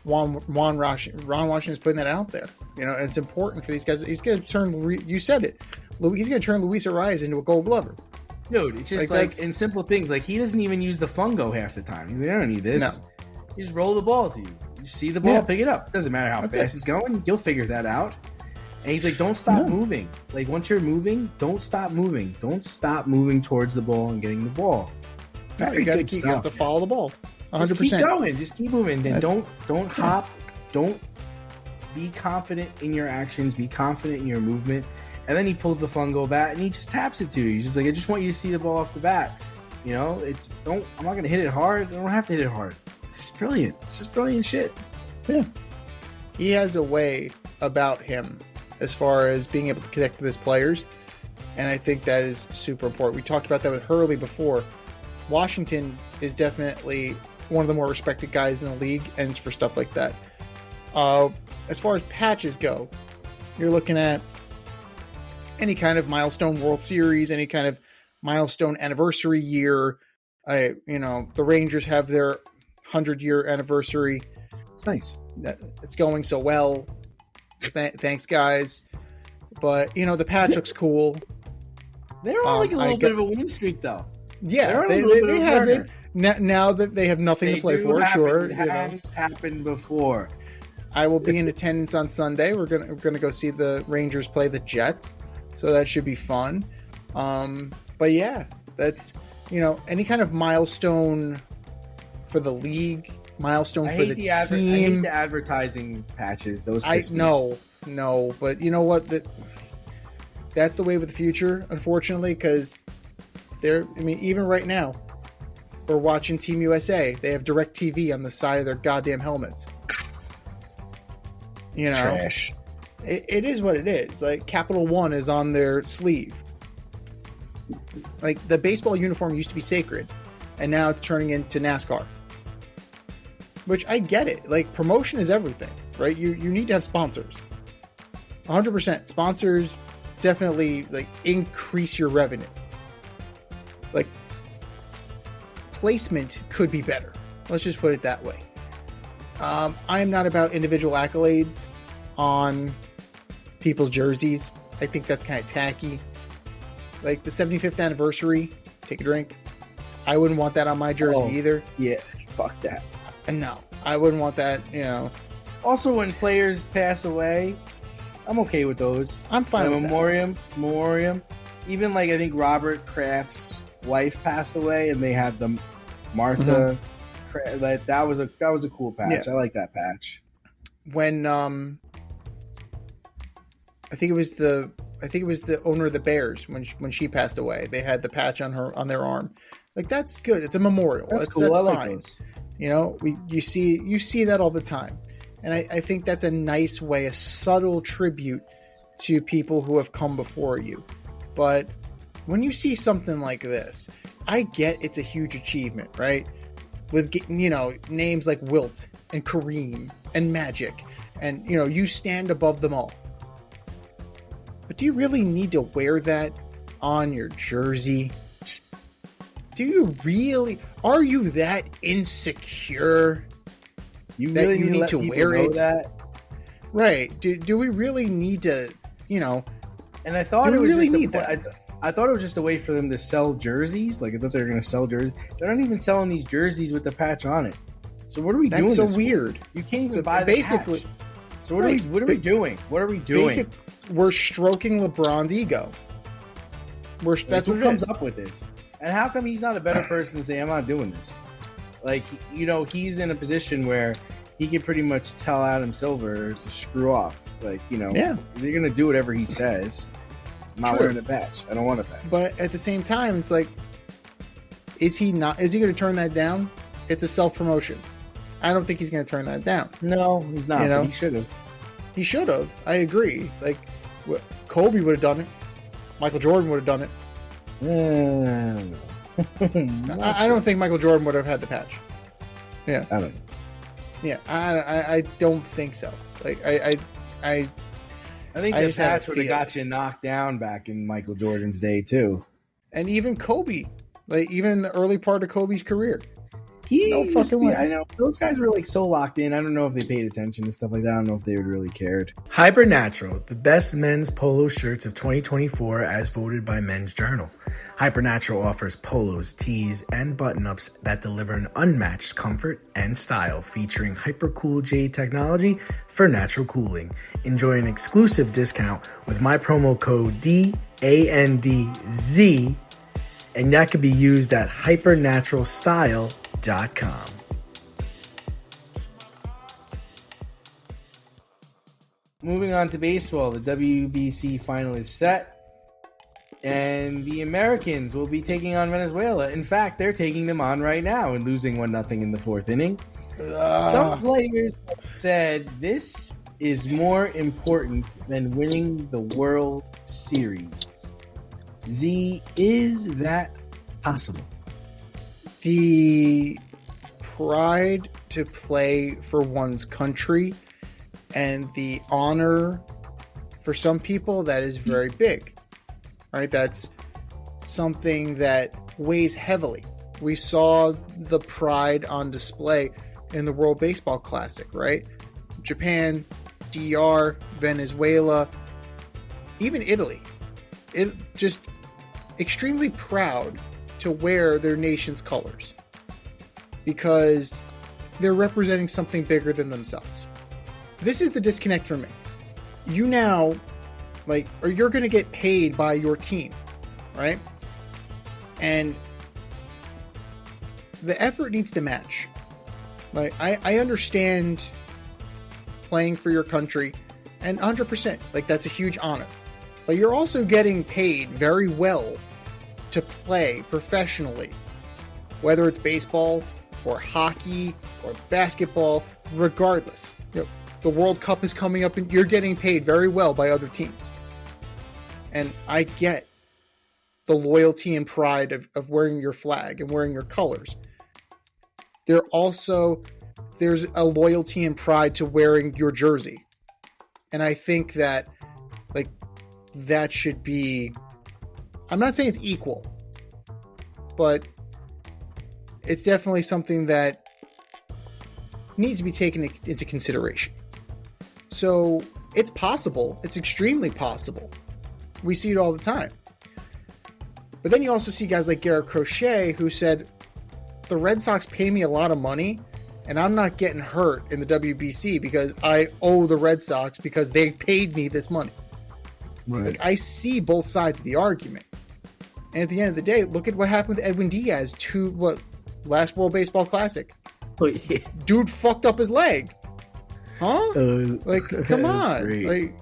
Ron Washington is putting that out there. And it's important for these guys. He's going to turn. You said it. He's going to turn Luis Arias into a Gold Glover. Dude, it's just like in simple things. Like he doesn't even use the fungo half the time. He's like, I don't need this. No. You just roll the ball to you. You see the ball, pick it up. It doesn't matter how fast it's going. You'll figure that out. And he's like, don't stop moving. Like once you're moving, don't stop moving. Don't stop moving towards the ball and getting the ball. No, you have to follow the ball. 100%. Just keep going. Just keep moving. Then don't hop. Don't be confident in your actions. Be confident in your movement. And then he pulls the fungo bat and he just taps it to you. He's just like, I just want you to see the ball off the bat. I'm not gonna hit it hard. I don't have to hit it hard. It's brilliant. It's just brilliant shit. Yeah. He has a way about him as far as being able to connect with his players. And I think that is super important. We talked about that with Hurley before. Washington is definitely one of the more respected guys in the league, and it's for stuff like that. As far as patches go, you're looking at any kind of milestone World Series, any kind of milestone anniversary year. The Rangers have their 100-year anniversary. It's nice. It's going so well. Thanks, guys. But, the patch looks cool. They're on like a little bit of a winning streak, though. Yeah, they have it. Now that they have nothing to play for, sure. It has happened before. I will be in attendance on Sunday. We're gonna go see the Rangers play the Jets, so that should be fun. But yeah, that's any kind of milestone for the league, milestone for the team. I hate the advertising patches. Those no, but you know what? That's the wave of the future, unfortunately, because even right now, we're watching Team USA. They have DirecTV on the side of their goddamn helmets. Trash. It is what it is. Like Capital One is on their sleeve. Like the baseball uniform used to be sacred, and now it's turning into NASCAR. Which I get it. Like promotion is everything, right? You need to have sponsors. 100%. Sponsors definitely like increase your revenue. Like placement could be better. Let's just put it that way. I am not about individual accolades on people's jerseys. I think that's kind of tacky. Like the 75th anniversary, take a drink. I wouldn't want that on my jersey either. Yeah, fuck that. No, I wouldn't want that, you know. Also, when players pass away, I'm okay with those. I'm fine with memoriam. Even like I think Robert Kraft's wife passed away, and they had the Martha. Like that was a cool patch. Yeah. I like that patch. When I think it was the owner of the Bears when she passed away, they had the patch on their arm. Like that's good. It's a memorial. That's cool. That's I like fine. those. You know, you see that all the time, and I think that's a nice way, a subtle tribute to people who have come before you. But when you see something like this, I get it's a huge achievement, right? With, you know, names like Wilt and Kareem and Magic, and, you know, you stand above them all. But do you really need to wear that on your jersey? Do you really? Are you that insecure that you need to wear it? That? Right. Do we really need to, you know? And I thought do it we was really just need that? I thought it was just a way for them to sell jerseys. Like I thought they were going to sell jerseys. They're not even selling these jerseys with the patch on it. So what are we doing? That's so this weird. For? You can't even buy the basically. patch. So what are we doing? What are we doing? We're stroking LeBron's ego. That's what comes up with this. And how come he's not a better person to say, I'm not doing this? Like, you know, he's in a position where he can pretty much tell Adam Silver to screw off. Like, you know, they're going to do whatever he says. I'm not wearing a patch. I don't want a patch. But at the same time, it's like, is he going to turn that down? It's a self-promotion. I don't think he's going to turn that down. No, he's not. You know? But he should have. He should have. I agree. Like, Kobe would have done it. Michael Jordan would have done it. I don't think Michael Jordan would have had the patch. Yeah, I don't. Yeah, I don't think so. Like I think the patch would have got you knocked down back in Michael Jordan's day too, and even Kobe, like even in the early part of Kobe's career. No fucking way. I know those guys were like so locked in. I don't know if they paid attention to stuff like that. I don't know if they really cared. Hypernatural, the best men's polo shirts of 2024 as voted by Men's Journal. Hypernatural offers polos, tees, and button-ups that deliver an unmatched comfort and style, featuring Hypercool J technology for natural cooling. Enjoy an exclusive discount with my promo code DANDZ, and that could be used at hypernaturalstyle.com. Moving on to baseball, the WBC final is set, and the Americans will be taking on Venezuela. In fact, they're taking them on right now and losing 1-0 in the fourth inning. Some players have said this is more important than winning the World Series. Z, is that possible? The pride to play for one's country and the honor for some people, that is very big, right? That's something that weighs heavily. We saw the pride on display in the World Baseball Classic, right? Japan, DR, Venezuela, even Italy. It just extremely proud to wear their nation's colors because they're representing something bigger than themselves. This is the disconnect for me. You now, or you're going to get paid by your team, right? And the effort needs to match. Like, I understand playing for your country, and 100%, that's a huge honor. But you're also getting paid very well to play professionally, whether it's baseball or hockey or basketball, regardless. The World Cup is coming up and you're getting paid very well by other teams. And I get the loyalty and pride of wearing your flag and wearing your colors. There's a loyalty and pride to wearing your jersey. And I think that, that should be, I'm not saying it's equal, but it's definitely something that needs to be taken into consideration. So it's possible. It's extremely possible. We see it all the time. But then you also see guys like Garrett Crochet who said, the Red Sox pay me a lot of money and I'm not getting hurt in the WBC because I owe the Red Sox because they paid me this money. Right. Like, I see both sides of the argument. And at the end of the day, look at what happened with Edwin Diaz last World Baseball Classic. Oh, yeah. Dude fucked up his leg. Huh? Come on. Great. Like,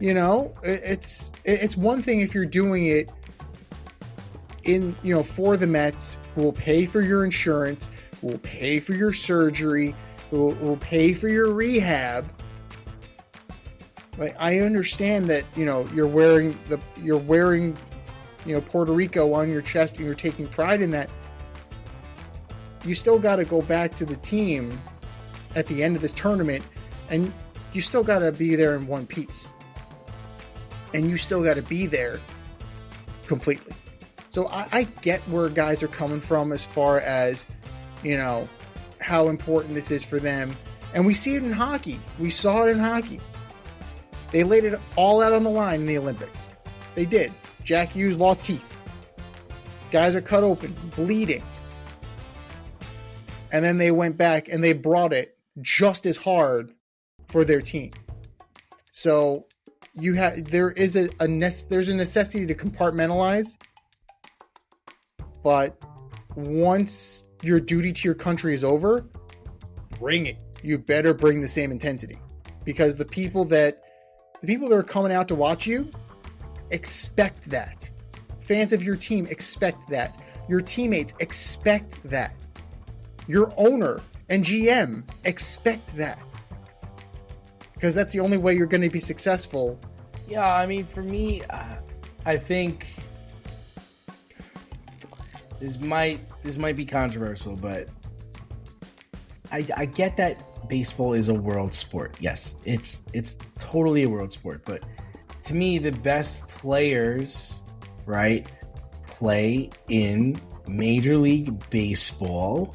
you know, it's one thing if you're doing it in, you know, for the Mets, who will pay for your insurance, who will pay for your surgery, who will pay for your rehab. Like, I understand that, you know, you're wearing, you know, Puerto Rico on your chest and you're taking pride in that. You still got to go back to the team at the end of this tournament, and you still got to be there in one piece. And you still got to be there completely. So I get where guys are coming from as far as, you know, how important this is for them. And we see it in hockey. We saw it in hockey. They laid it all out on the line in the Olympics. They did. Jack Hughes lost teeth. Guys are cut open, bleeding. And then they went back and they brought it just as hard for their team. So there's a necessity to compartmentalize. But once your duty to your country is over, bring it. You better bring the same intensity, because the people that are coming out to watch you expect that. Fans of your team expect that. Your teammates expect that. Your owner and GM expect that. Because that's the only way you're going to be successful. Yeah, I mean, for me, I think this might be controversial, but I get that baseball is a world sport. Yes, it's totally a world sport. But to me, the best players, right, play in Major League Baseball.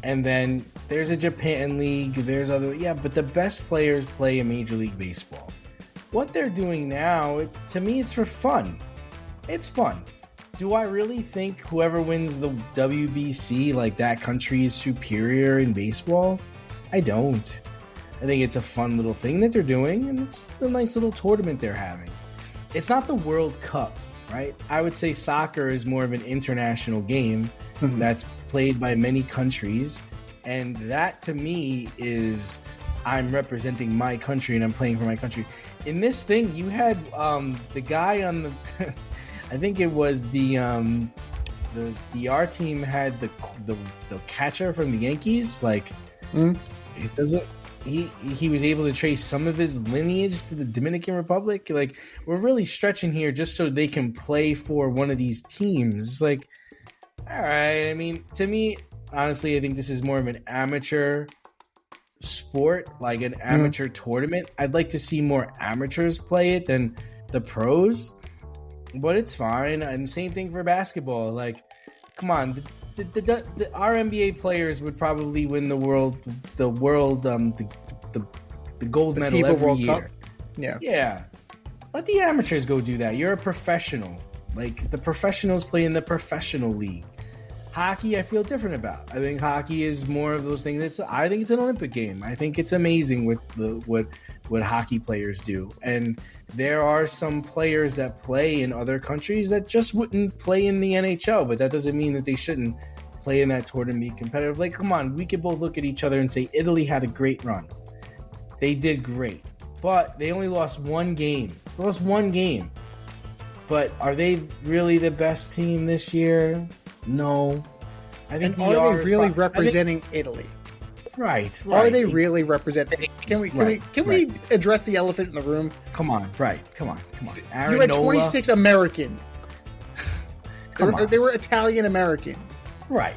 And then there's a Japan League, there's but the best players play in Major League Baseball. What they're doing now, to me, it's for fun. It's fun. Do I really think whoever wins the WBC, like, that country is superior in baseball? I don't. I think it's a fun little thing that they're doing, and it's a nice little tournament they're having. It's not the World Cup, right? I would say soccer is more of an international game that's played by many countries, and that to me is, I'm representing my country and I'm playing for my country. In this thing, you had the guy on the I think it was the our team had the catcher from the Yankees. Like, it doesn't. He was able to trace some of his lineage to the Dominican Republic. Like, we're really stretching here just so they can play for one of these teams. It's like, all right. I mean, to me, honestly, I think this is more of an amateur sport, like an amateur tournament. I'd like to see more amateurs play it than the pros, but it's fine. And same thing for basketball. Like, come on, our NBA players would probably win the gold medal every World year. Cup. Yeah. Let the amateurs go do that. You're a professional. Like, the professionals play in the professional league. Hockey, I feel different about. I think hockey is more of those things. I think it's an Olympic game. I think it's amazing what hockey players do. And there are some players that play in other countries that just wouldn't play in the NHL, but that doesn't mean that they shouldn't play in that tournament, be competitive. Like, come on, we could both look at each other and say Italy had a great run. They did great, but they only lost one game. But are they really the best team this year? No. I think. And are they really representing Italy? Right. Are they really representing? Can we address the elephant in the room? Come on. Aaron you had Nola. 26 Americans. They were Italian Americans. Right.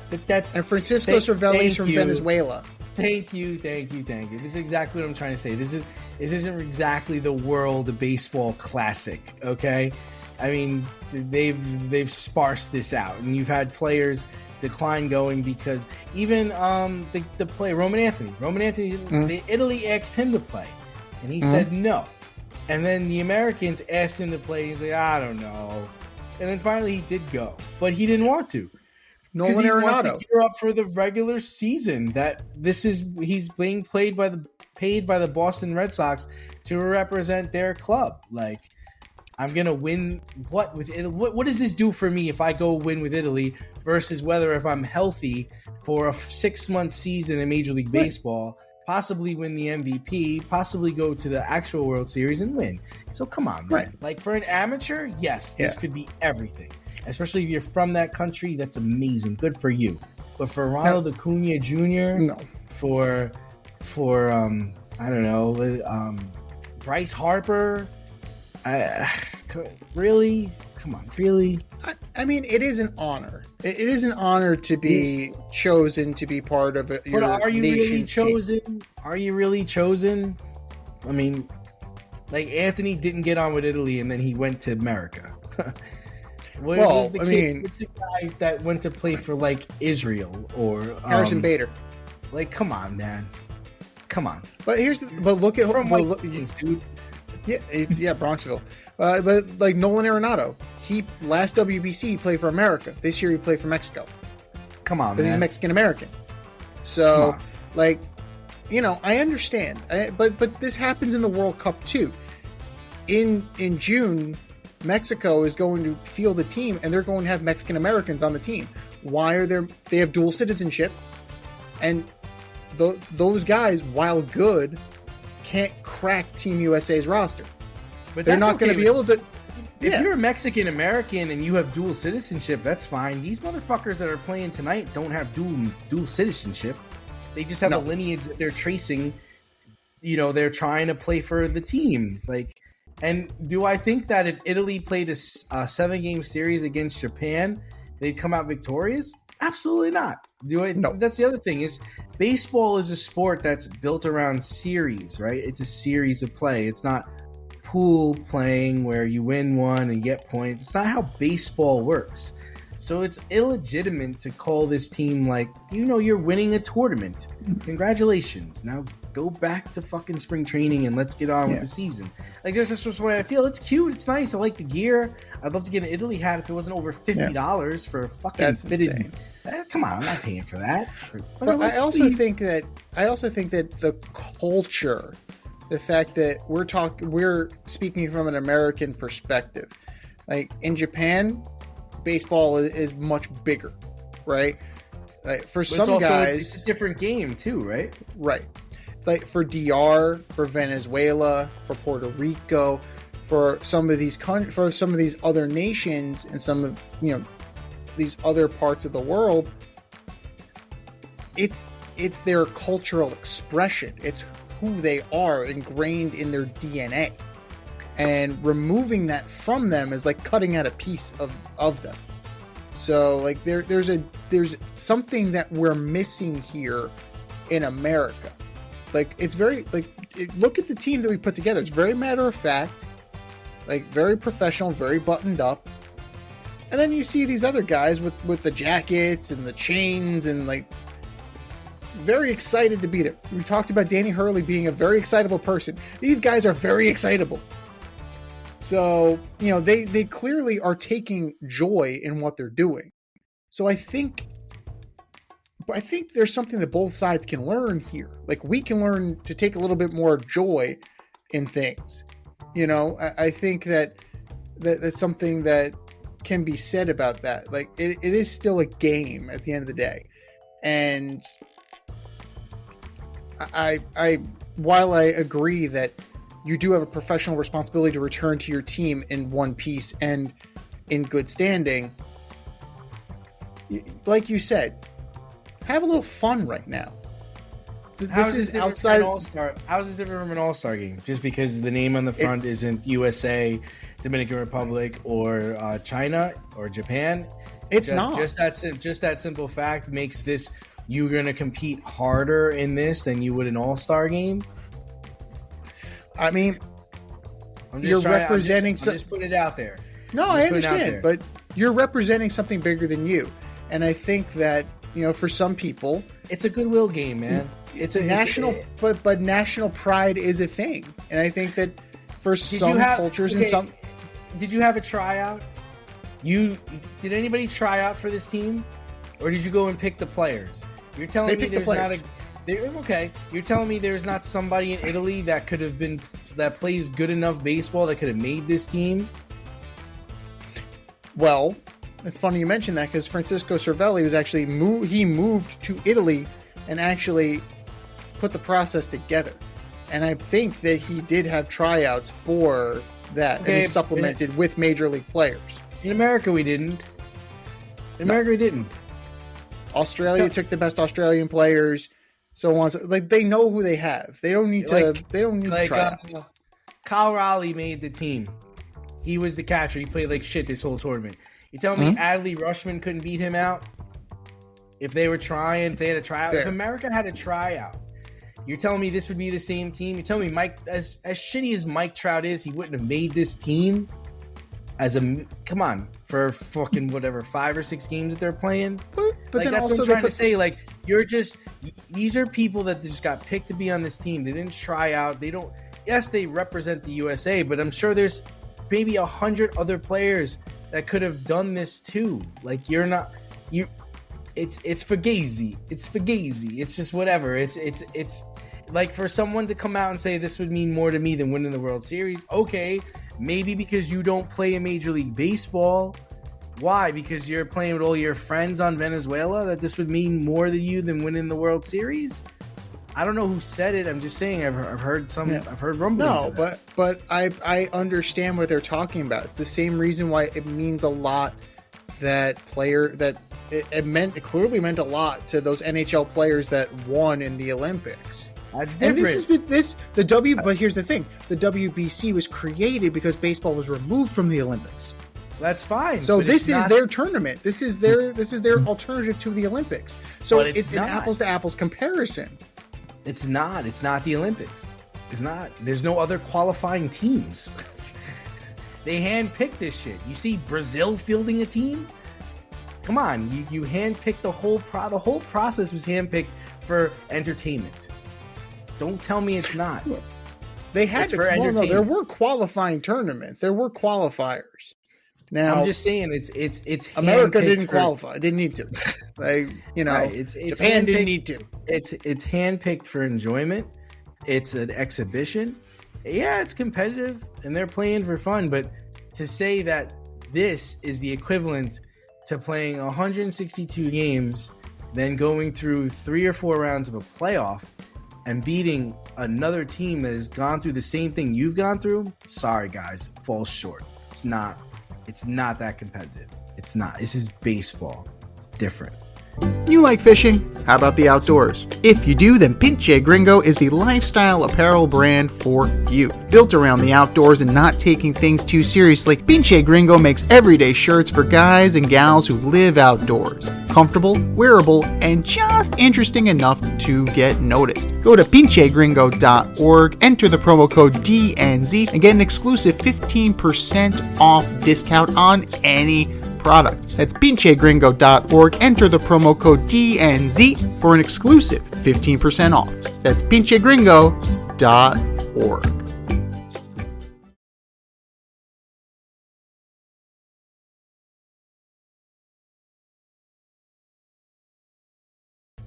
And Francisco Cervelli's from Venezuela. Thank you. This is exactly what I'm trying to say. This isn't exactly the World Baseball Classic, okay? I mean, they've sparsed this out, and you've had players decline going because even the play Roman Anthony, Italy asked him to play, and he said no. And then the Americans asked him to play, and he's like, I don't know. And then finally he did go, but he didn't want to. Nolan He Arenado wants to gear up for the regular season. He's being paid by the Boston Red Sox to represent their club. Like, I'm gonna win what with Italy? What does this do for me if I go win with Italy versus whether if I'm healthy for a 6-month season in Major League Baseball, possibly win the MVP, possibly go to the actual World Series and win. So come on, man. Right. Like for an amateur, yes, this could be everything. Especially if you're from that country, that's amazing. Good for you. But for Ronald Acuna Jr., for I don't know, Bryce Harper, really? Come on, really? I mean, it is an honor. It is an honor to be chosen to be part of your nation's But are you really chosen? team. Are you really chosen? I mean, like Anthony didn't get on with Italy, and then he went to America. What's the guy that went to play for like Israel or Harrison Bader? Like, come on, man, come on. But look at dude. Yeah, Bronxville. But like Nolan Arenado, he last WBC played for America. This year he played for Mexico. Come on, because he's Mexican American. So, like, you know, I understand, but this happens in the World Cup too. In June, Mexico is going to field a team, and they're going to have Mexican Americans on the team. Why are they have dual citizenship, and those guys, while good, can't crack Team USA's roster. But they're not going to be able to. If you're a Mexican American and you have dual citizenship, that's fine. These motherfuckers that are playing tonight don't have dual citizenship. They just have a lineage that they're tracing. You know, they're trying to play for the team. Like, and do I think that if Italy played a 7-game series against Japan, they'd come out victorious? Absolutely not. No. That's the other thing is baseball is a sport that's built around series, right? It's a series of play. It's not pool playing where you win one and get points. It's not how baseball works. So it's illegitimate to call this team like, you know, you're winning a tournament. Congratulations. Now go back to fucking spring training and let's get on with the season. Like, that's just the way I feel. It's cute. It's nice. I like the gear. I'd love to get an Italy hat if it wasn't over $50 for a fucking fitted. Come on, I'm not paying for that. But I also think that the culture, the fact that we're speaking from an American perspective. Like in Japan, baseball is much bigger, right? Like for some guys, it's a different game too, right? Right. Like for DR, for Venezuela, for Puerto Rico, for some of these other nations, and some of these other parts of the world, it's their cultural expression. It's who they are, ingrained in their DNA, and removing that from them is like cutting out a piece of them. So like there's something that we're missing here in America. Like it's very look at the team that we put together. It's very matter of fact, like very professional, very buttoned up. And then you see these other guys with the jackets and the chains and like very excited to be there. We talked about Danny Hurley being a very excitable person. These guys are very excitable. So, they clearly are taking joy in what they're doing. So I think there's something that both sides can learn here. Like we can learn to take a little bit more joy in things. I think that's something that can be said about that. Like it is still a game at the end of the day. And while I agree that you do have a professional responsibility to return to your team in one piece and in good standing, like you said, have a little fun right now. This is outside All-Star. How is this different from an All-Star game? Just because the name on the front isn't USA, Dominican Republic, or China or Japan? It's not. Just that simple fact makes this you're going to compete harder in this than you would an all-star game? I mean, I'm just putting it out there. No, I understand, but you're representing something bigger than you. And I think that, for some people, it's a goodwill game, man. It's a national, but national pride is a thing. And I think that for some cultures and some. Did you have a tryout? Did anybody try out for this team, or did you go and pick the players? You're telling me there's not okay. You're telling me there's not somebody in Italy that could have been that plays good enough baseball that could have made this team? Well, it's funny you mentioned that because Francisco Cervelli was actually moved to Italy and actually put the process together. And I think that he did have tryouts for that, and he supplemented with major league players. In America, we didn't. We didn't. Australia took the best Australian players, so on. Like they know who they have. They don't need to. They don't need to try out. Kyle Raleigh made the team. He was the catcher. He played like shit this whole tournament. You telling me Adley Rutschman couldn't beat him out? If they were trying, if they had a tryout, if America had a tryout, you're telling me this would be the same team? You're telling me Mike, as shitty as Mike Trout is, he wouldn't have made this team come on, for fucking whatever 5 or 6 games that they're playing. But like, then that's also what I'm trying to say. Like, these are people that just got picked to be on this team. They didn't try out. Yes, they represent the USA, but I'm sure there's maybe 100 other players that could have done this too. Like, it's Fugazi. It's Fugazi. It's just whatever. It's like for someone to come out and say this would mean more to me than winning the World Series. Okay, maybe because you don't play in Major League Baseball. Why? Because you're playing with all your friends on Venezuela, that this would mean more to you than winning the World Series? I don't know who said it. I'm just saying I've heard some. Yeah. I've heard rumblings. No, but I understand what they're talking about. It's the same reason why it means a lot that it clearly meant a lot to those NHL players that won in the Olympics. And but here's the thing: the WBC was created because baseball was removed from the Olympics. That's fine. So this is their tournament. This is their alternative to the Olympics. So it's an apples to apples comparison. It's not. It's not the Olympics. It's not. There's no other qualifying teams. They handpicked this shit. You see Brazil fielding a team? Come on, you handpicked the whole process was handpicked for entertainment. Don't tell me it's not. They had there were qualifying tournaments. There were qualifiers. Now I'm just saying it's America didn't qualify. It didn't need to. Right, Japan didn't need to. It's handpicked for enjoyment. It's an exhibition. Yeah, it's competitive and they're playing for fun, but to say that this is the equivalent to playing 162 games, then going through 3 or 4 rounds of a playoff and beating another team that has gone through the same thing you've gone through, sorry guys, falls short. It's not that competitive. It's not. This is baseball. It's different. You like fishing? How about the outdoors? If you do, then Pinche Gringo is the lifestyle apparel brand for you. Built around the outdoors and not taking things too seriously, Pinche Gringo makes everyday shirts for guys and gals who live outdoors. Comfortable, wearable, and just interesting enough to get noticed. Go to pinchegringo.org, enter the promo code DNZ, and get an exclusive 15% off discount on any product. That's pinchegringo.org. Enter the promo code DNZ for an exclusive 15% off. That's pinchegringo.org.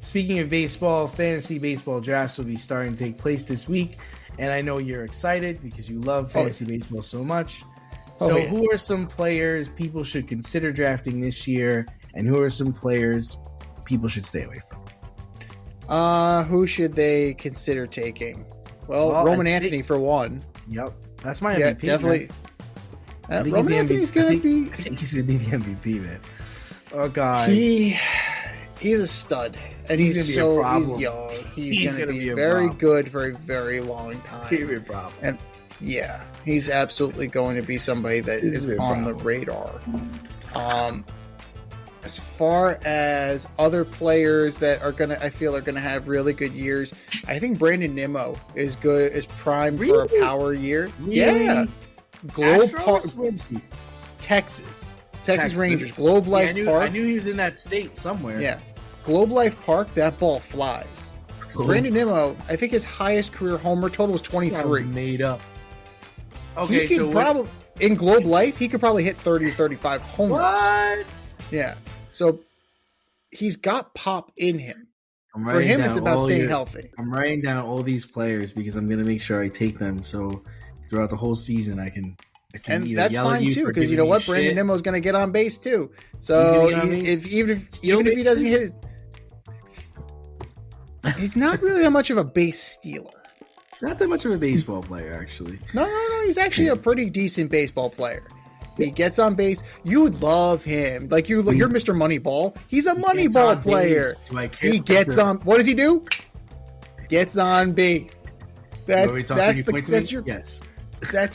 Speaking of baseball, fantasy baseball drafts will be starting to take place this week, and I know you're excited because you love fantasy baseball so much. So who are some players people should consider drafting this year, and who are some players people should stay away from? Who should they consider taking? Well Roman Anthony for one. Yep. That's my MVP. Definitely. Roman Anthony's going to be... I think he's going to be the MVP, man. Oh, God. He's a stud. And he's young. He's going to be very good for a very long time. He's going to be a problem. And yeah, he's absolutely going to be somebody that is on the radar. as far as other players that I feel are gonna have really good years, I think Brandon Nimmo is primed for a power year. Really? Yeah, Globe Park, Astros? Texas Rangers, Globe Life Park. I knew he was in that state somewhere. Yeah, Globe Life Park. That ball flies. Cool. Brandon Nimmo, I think his highest career homer total was 23. Sounds made up. Okay, He could probably in Globe Life, he could probably hit 30 to 35 homers. What? Yeah. So he's got pop in him. For him, it's about staying healthy. I'm writing down all these players because I'm going to make sure I take them. So throughout the whole season, I can and either that's yell at fine you too, for because you giving know what, me Brandon shit. Nimmo's going to get on base too. So even if he doesn't hit it, he's not really that much of a base stealer. He's not that much of a baseball player, actually. No. He's actually a pretty decent baseball player. He gets on base. You would love him. Like you're Mr. Moneyball. He's a Moneyball player. He gets on. What does he do? Gets on base. That's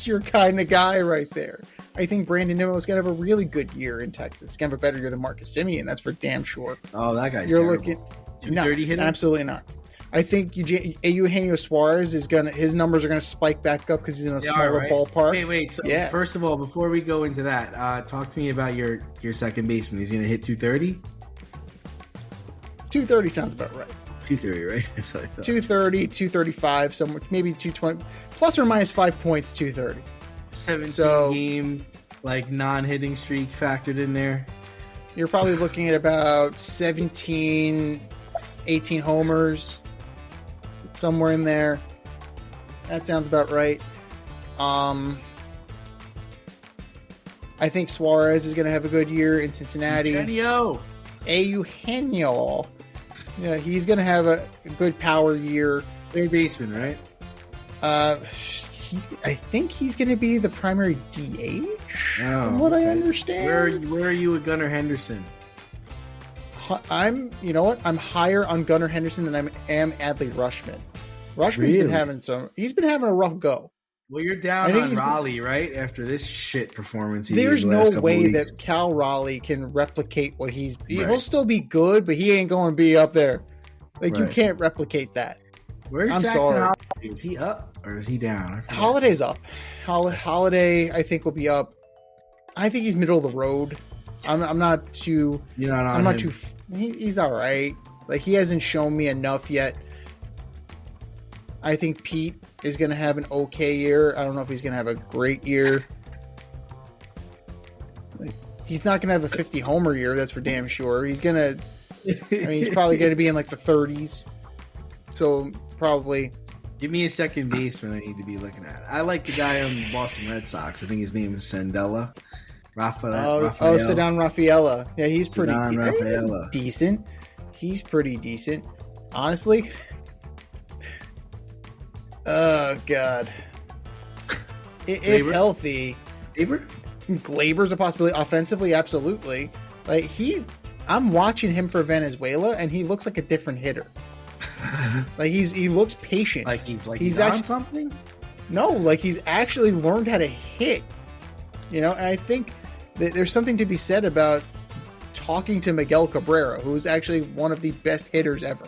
your kind of guy right there. I think Brandon Nimmo is going to have a really good year in Texas. He's going to have a better year than Marcus Semien. That's for damn sure. Oh, that guy's You're terrible. looking 230 hitter? Absolutely not. I think Eugenio Suarez his numbers are gonna spike back up because he's in a smaller ballpark. Wait. So first of all, before we go into that, talk to me about your second baseman. He's gonna hit 230. 230 sounds about right. 230, right? That's what I thought. 230, 235, somewhere maybe 220, plus or minus 5 points. 230. 17 game non-hitting streak factored in there. You're probably looking at about 17, 18 homers. Somewhere in there. That sounds about right. I think Suarez is going to have a good year in Cincinnati. Eugenio. Yeah, he's going to have a good power year. Third baseman, right? I think he's going to be the primary DH, from what I understand. Where are you with Gunnar Henderson? I'm higher on Gunnar Henderson than I am Adley Rutschman. Rutschman's been having a rough go. Well, you're down on Raleigh, right? After this shit performance. There's no way that Cal Raleigh can replicate what he'll still be good, but he ain't going to be up there. You can't replicate that. Where's Jackson Holiday? Is he up or is he down? Holiday's up. Holiday, I think, will be up. I think he's middle of the road. I'm not too. He's all right. He hasn't shown me enough yet. I think Pete is going to have an okay year. I don't know if he's going to have a great year. He's not going to have a 50 homer year. That's for damn sure. He's going to. He's probably going to be in the 30s. So probably. Give me a second baseman I need to be looking at. I like the guy on the Boston Red Sox. I think his name is Sandella. Rafael. Ceddanne Rafaela. Yeah, he's pretty Rafaela. Decent. He's pretty decent. Honestly. Oh, God. If healthy. Glaber's a possibility. Offensively, absolutely. I'm watching him for Venezuela, and he looks like a different hitter. He looks patient. He's on something? No, he's actually learned how to hit. And I think that there's something to be said about talking to Miguel Cabrera, who is actually one of the best hitters ever.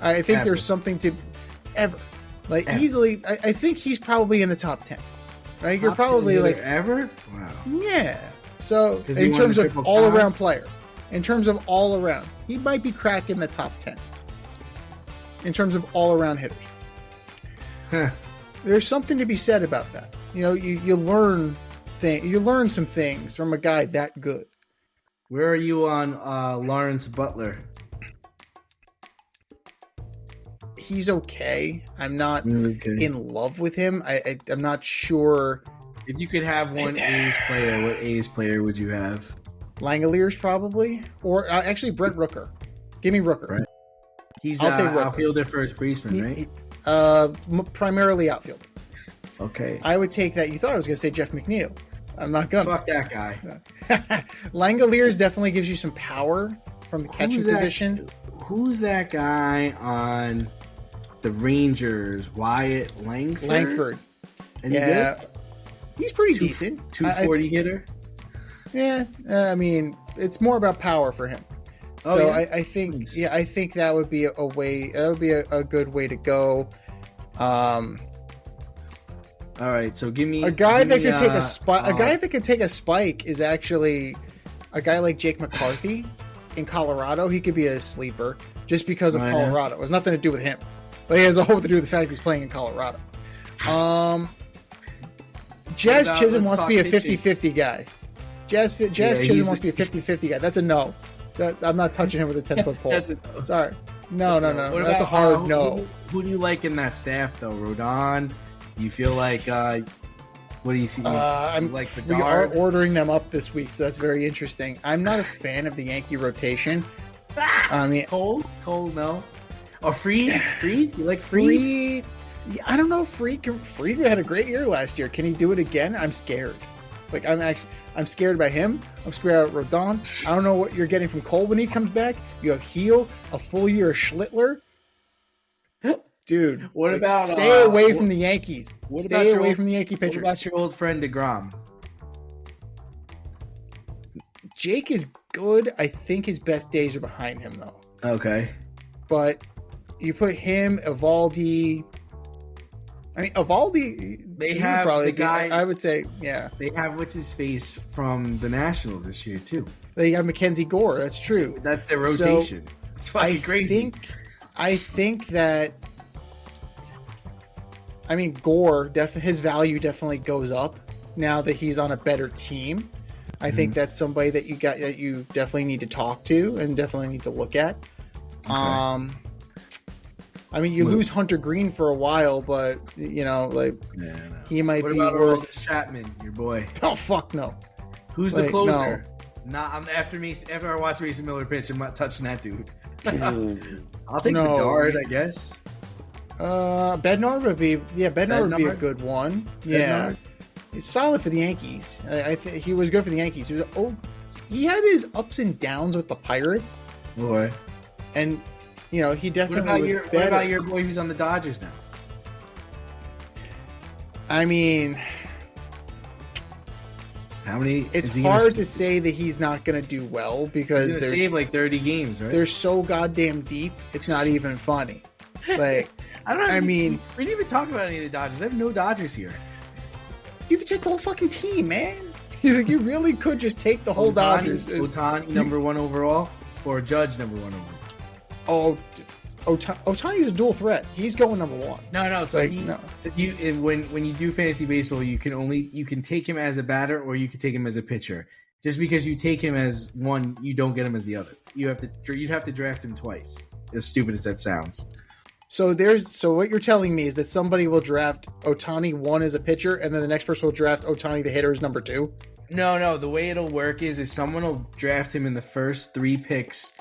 I think there's something to ever. Easily, I think he's probably in the top 10. Right? You're probably ever? Wow. Yeah. So in terms of all-around player, he might be cracking the top 10. In terms of all-around hitters. Huh. There's something to be said about that. You learn some things from a guy that good. Where are you on Lawrence Butler? He's okay. I'm not in love with him. I'm not sure. If you could have one A's player, what A's player would you have? Langoliers probably, or actually Brent Rooker. Give me Rooker. Right. He's I'll take Rooker. Outfielder, first baseman, right? Primarily outfield. Okay. I would take that. You thought I was going to say Jeff McNeil. I'm not going to. Fuck that guy. Langoliers definitely gives you some power from the catching position. Who's that guy on the Rangers? Wyatt Langford? And he's pretty decent. 240 hitter? Yeah, it's more about power for him. Oh, So yeah? I think Nice. I think that would be a way. That would be a good way to go. All right, so give me A guy give that me, could take a spike. A guy uh, that could take a spike is actually a guy like Jake McCarthy in Colorado. He could be a sleeper just because of Right. Colorado. It has nothing to do with him, but it has a whole to do with the fact he's playing in Colorado. Jazz about- Chisholm let's wants to be a talk pitching. 50-50 guy. Jazz Yeah, Chisholm he's- wants to be a 50-50 guy. That's a no. I'm not touching him with a 10-foot pole. That's a no. Sorry. No. What That's a about, hard who- no. Who do you like in that staff though? Rodon? You feel like what do you feel? I'm like we are Bedard? ordering them up this week, so that's very interesting. I'm not a fan of the Yankee rotation. I mean, Cole, no. Oh, Freed. You like Freed? Freed. Yeah, I don't know. Freed had a great year last year. Can he do it again? I'm scared. Like I'm scared about him. I'm scared about Rodon. I don't know what you're getting from Cole when he comes back. You have Heel, a full year of Schlittler. Dude, What about stay away from the Yankees? what about Stay your away old- from the Yankee What pitchers. about your old friend DeGrom? Jake is good. I think his best days are behind him though. Okay. But you put him, Evaldi. I mean, Evaldi. They he would have probably the be- guy- I would say, yeah. They have what's his face from the Nationals this year too. They have Mackenzie Gore. That's true. That's their So, rotation. It's fucking crazy. I think that. I mean, Gore. His value definitely goes up now that he's on a better team. I think that's somebody that you definitely need to talk to and definitely need to look at. I mean, you lose Hunter Green for a while, but like Yeah, I know. he might What be about worth. Aroldis Chapman, your boy? Oh fuck no! Who's the Like, closer? Nah, after I watch Mason Miller pitch, I'm not touching that dude. I'll take No. Bedard, I guess. Bednar would be would be a Bednar? good one. Yeah, Bednar? he's solid for the Yankees. I think he was good for the Yankees. He had his ups and downs with the Pirates, Boy. and he What definitely about was your better. What about your boy who's on the Dodgers now? I mean, How many? it's is he gonna hard to say that he's not going to do well He's because gonna save like 30 games, right? they're so goddamn deep. It's not even funny. Like, I don't know. I mean, we didn't even talk about any of the Dodgers. I have no Dodgers here. you could take the whole fucking team, man. You really could just take the whole Dodgers. Otani number 1 overall, or Judge number 1 overall. Otani's a dual threat. He's going number 1. No. So Like, he, no. so when you do fantasy baseball, you can take him as a batter or you can take him as a pitcher. Just because you take him as one, you don't get him as the other. You'd have to draft him twice. As stupid as that sounds. So what you're telling me is that somebody will draft Otani 1 as a pitcher, and then the next person will draft Otani the hitter as number 2. No. The way it'll work is someone will draft him in the first 3 picks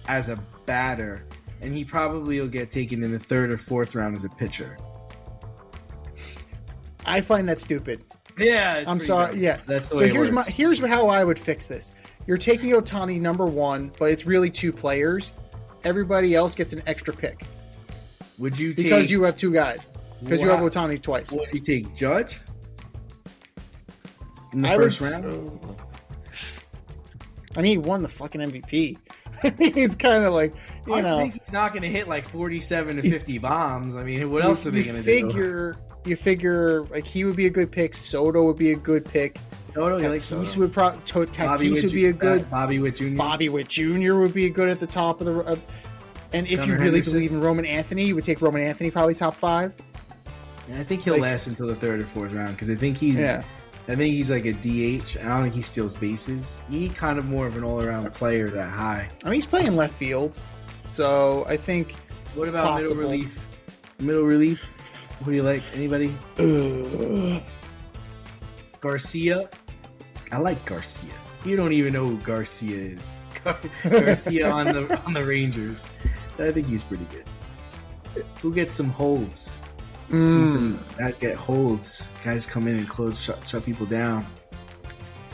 as a batter, and he probably will get taken in the 3rd or 4th round as a pitcher. I find that stupid. Yeah, I'm sorry. Yeah, that's the so way it works. here's how I would fix this. You're taking Otani number 1, but it's really 2 players. Everybody else gets an extra pick Would you take, because you have 2 guys. Because you have Wow. Otani twice. Would you take Judge in the I first would- round? I mean, he won the fucking MVP. He's kind of like, I think he's not going to hit like 47 to 50 bombs. I mean, what else are they going to do? You figure like he would be a good pick. Soto would be a good pick. Soto, you like Tatis Soto? would Tatis would be a good. Bobby Witt Jr. Bobby Witt Jr. would be good at the top of the. And if Gunnar you really Henderson. believe in Roman Anthony, you would take Roman Anthony probably top 5. And I think he'll Like- last until the 3rd or 4th round because I think he's like a DH. I don't think he steals bases. You need kind of more of an all-around player that high. I mean, he's playing left field, so I think. What it's about possible. middle relief? Middle relief? Who do you like? Anybody? Garcia? I like Garcia. You don't even know who Garcia is. Garcia on the Rangers. I think he's pretty good. Who gets some holds? Need some guys get holds. Guys come in and shut people down.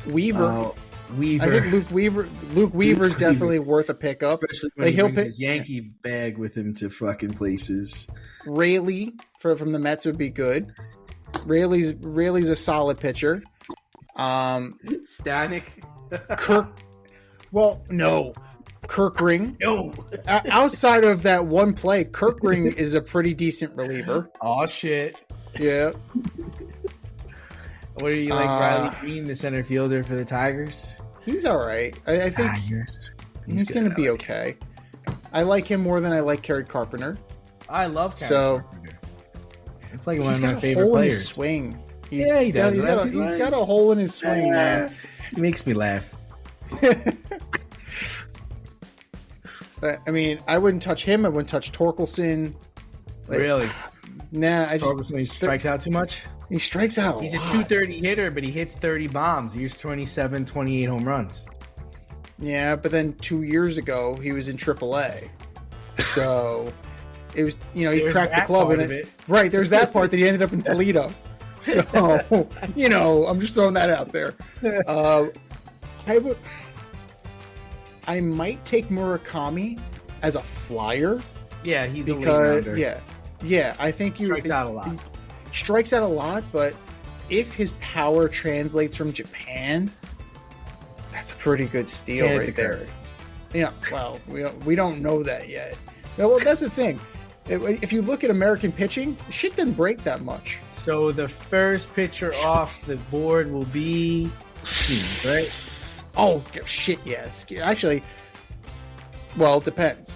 Weaver. Weaver. I think Luke Weaver's definitely worth a pickup. Especially when Like, he he'll brings pick- his Yankee bag with him to fucking places. Rayleigh from the Mets would be good. Rayleigh's a solid pitcher. Stanek. Well, no. Kirkring. No. Outside of that one play, Kirkring is a pretty decent reliever. Oh, shit. Yeah. What do you like, Riley Green, the center fielder for the Tigers? He's all right. I think he's going to be okay. I like him more than I like Kerry Carpenter. I love Kerry Carpenter. It's like one of my favorite players. His swing. He's got a hole in his swing, man. It makes me laugh. I mean, I wouldn't touch him. I wouldn't touch Torkelson. Really? Nah, Torkelson strikes out too much? He strikes out He's a 230 hitter, but he hits 30 bombs. He has 27, 28 home runs. Yeah, but then 2 years ago, he was in AAA. So, it was, he cracked the club. Right, there's that part that he ended up in Toledo. So, I'm just throwing that out there. I might take Murakami as a flyer. Yeah, he's a late-rounder. Yeah. I think strikes out a lot. Strikes out a lot, but if his power translates from Japan, that's a pretty good steal right there. Well, we don't know that yet. Well, that's the thing. If you look at American pitching, shit didn't break that much. So the first pitcher off the board will be Skeens, right? Oh, shit, yes. Actually, well, it depends.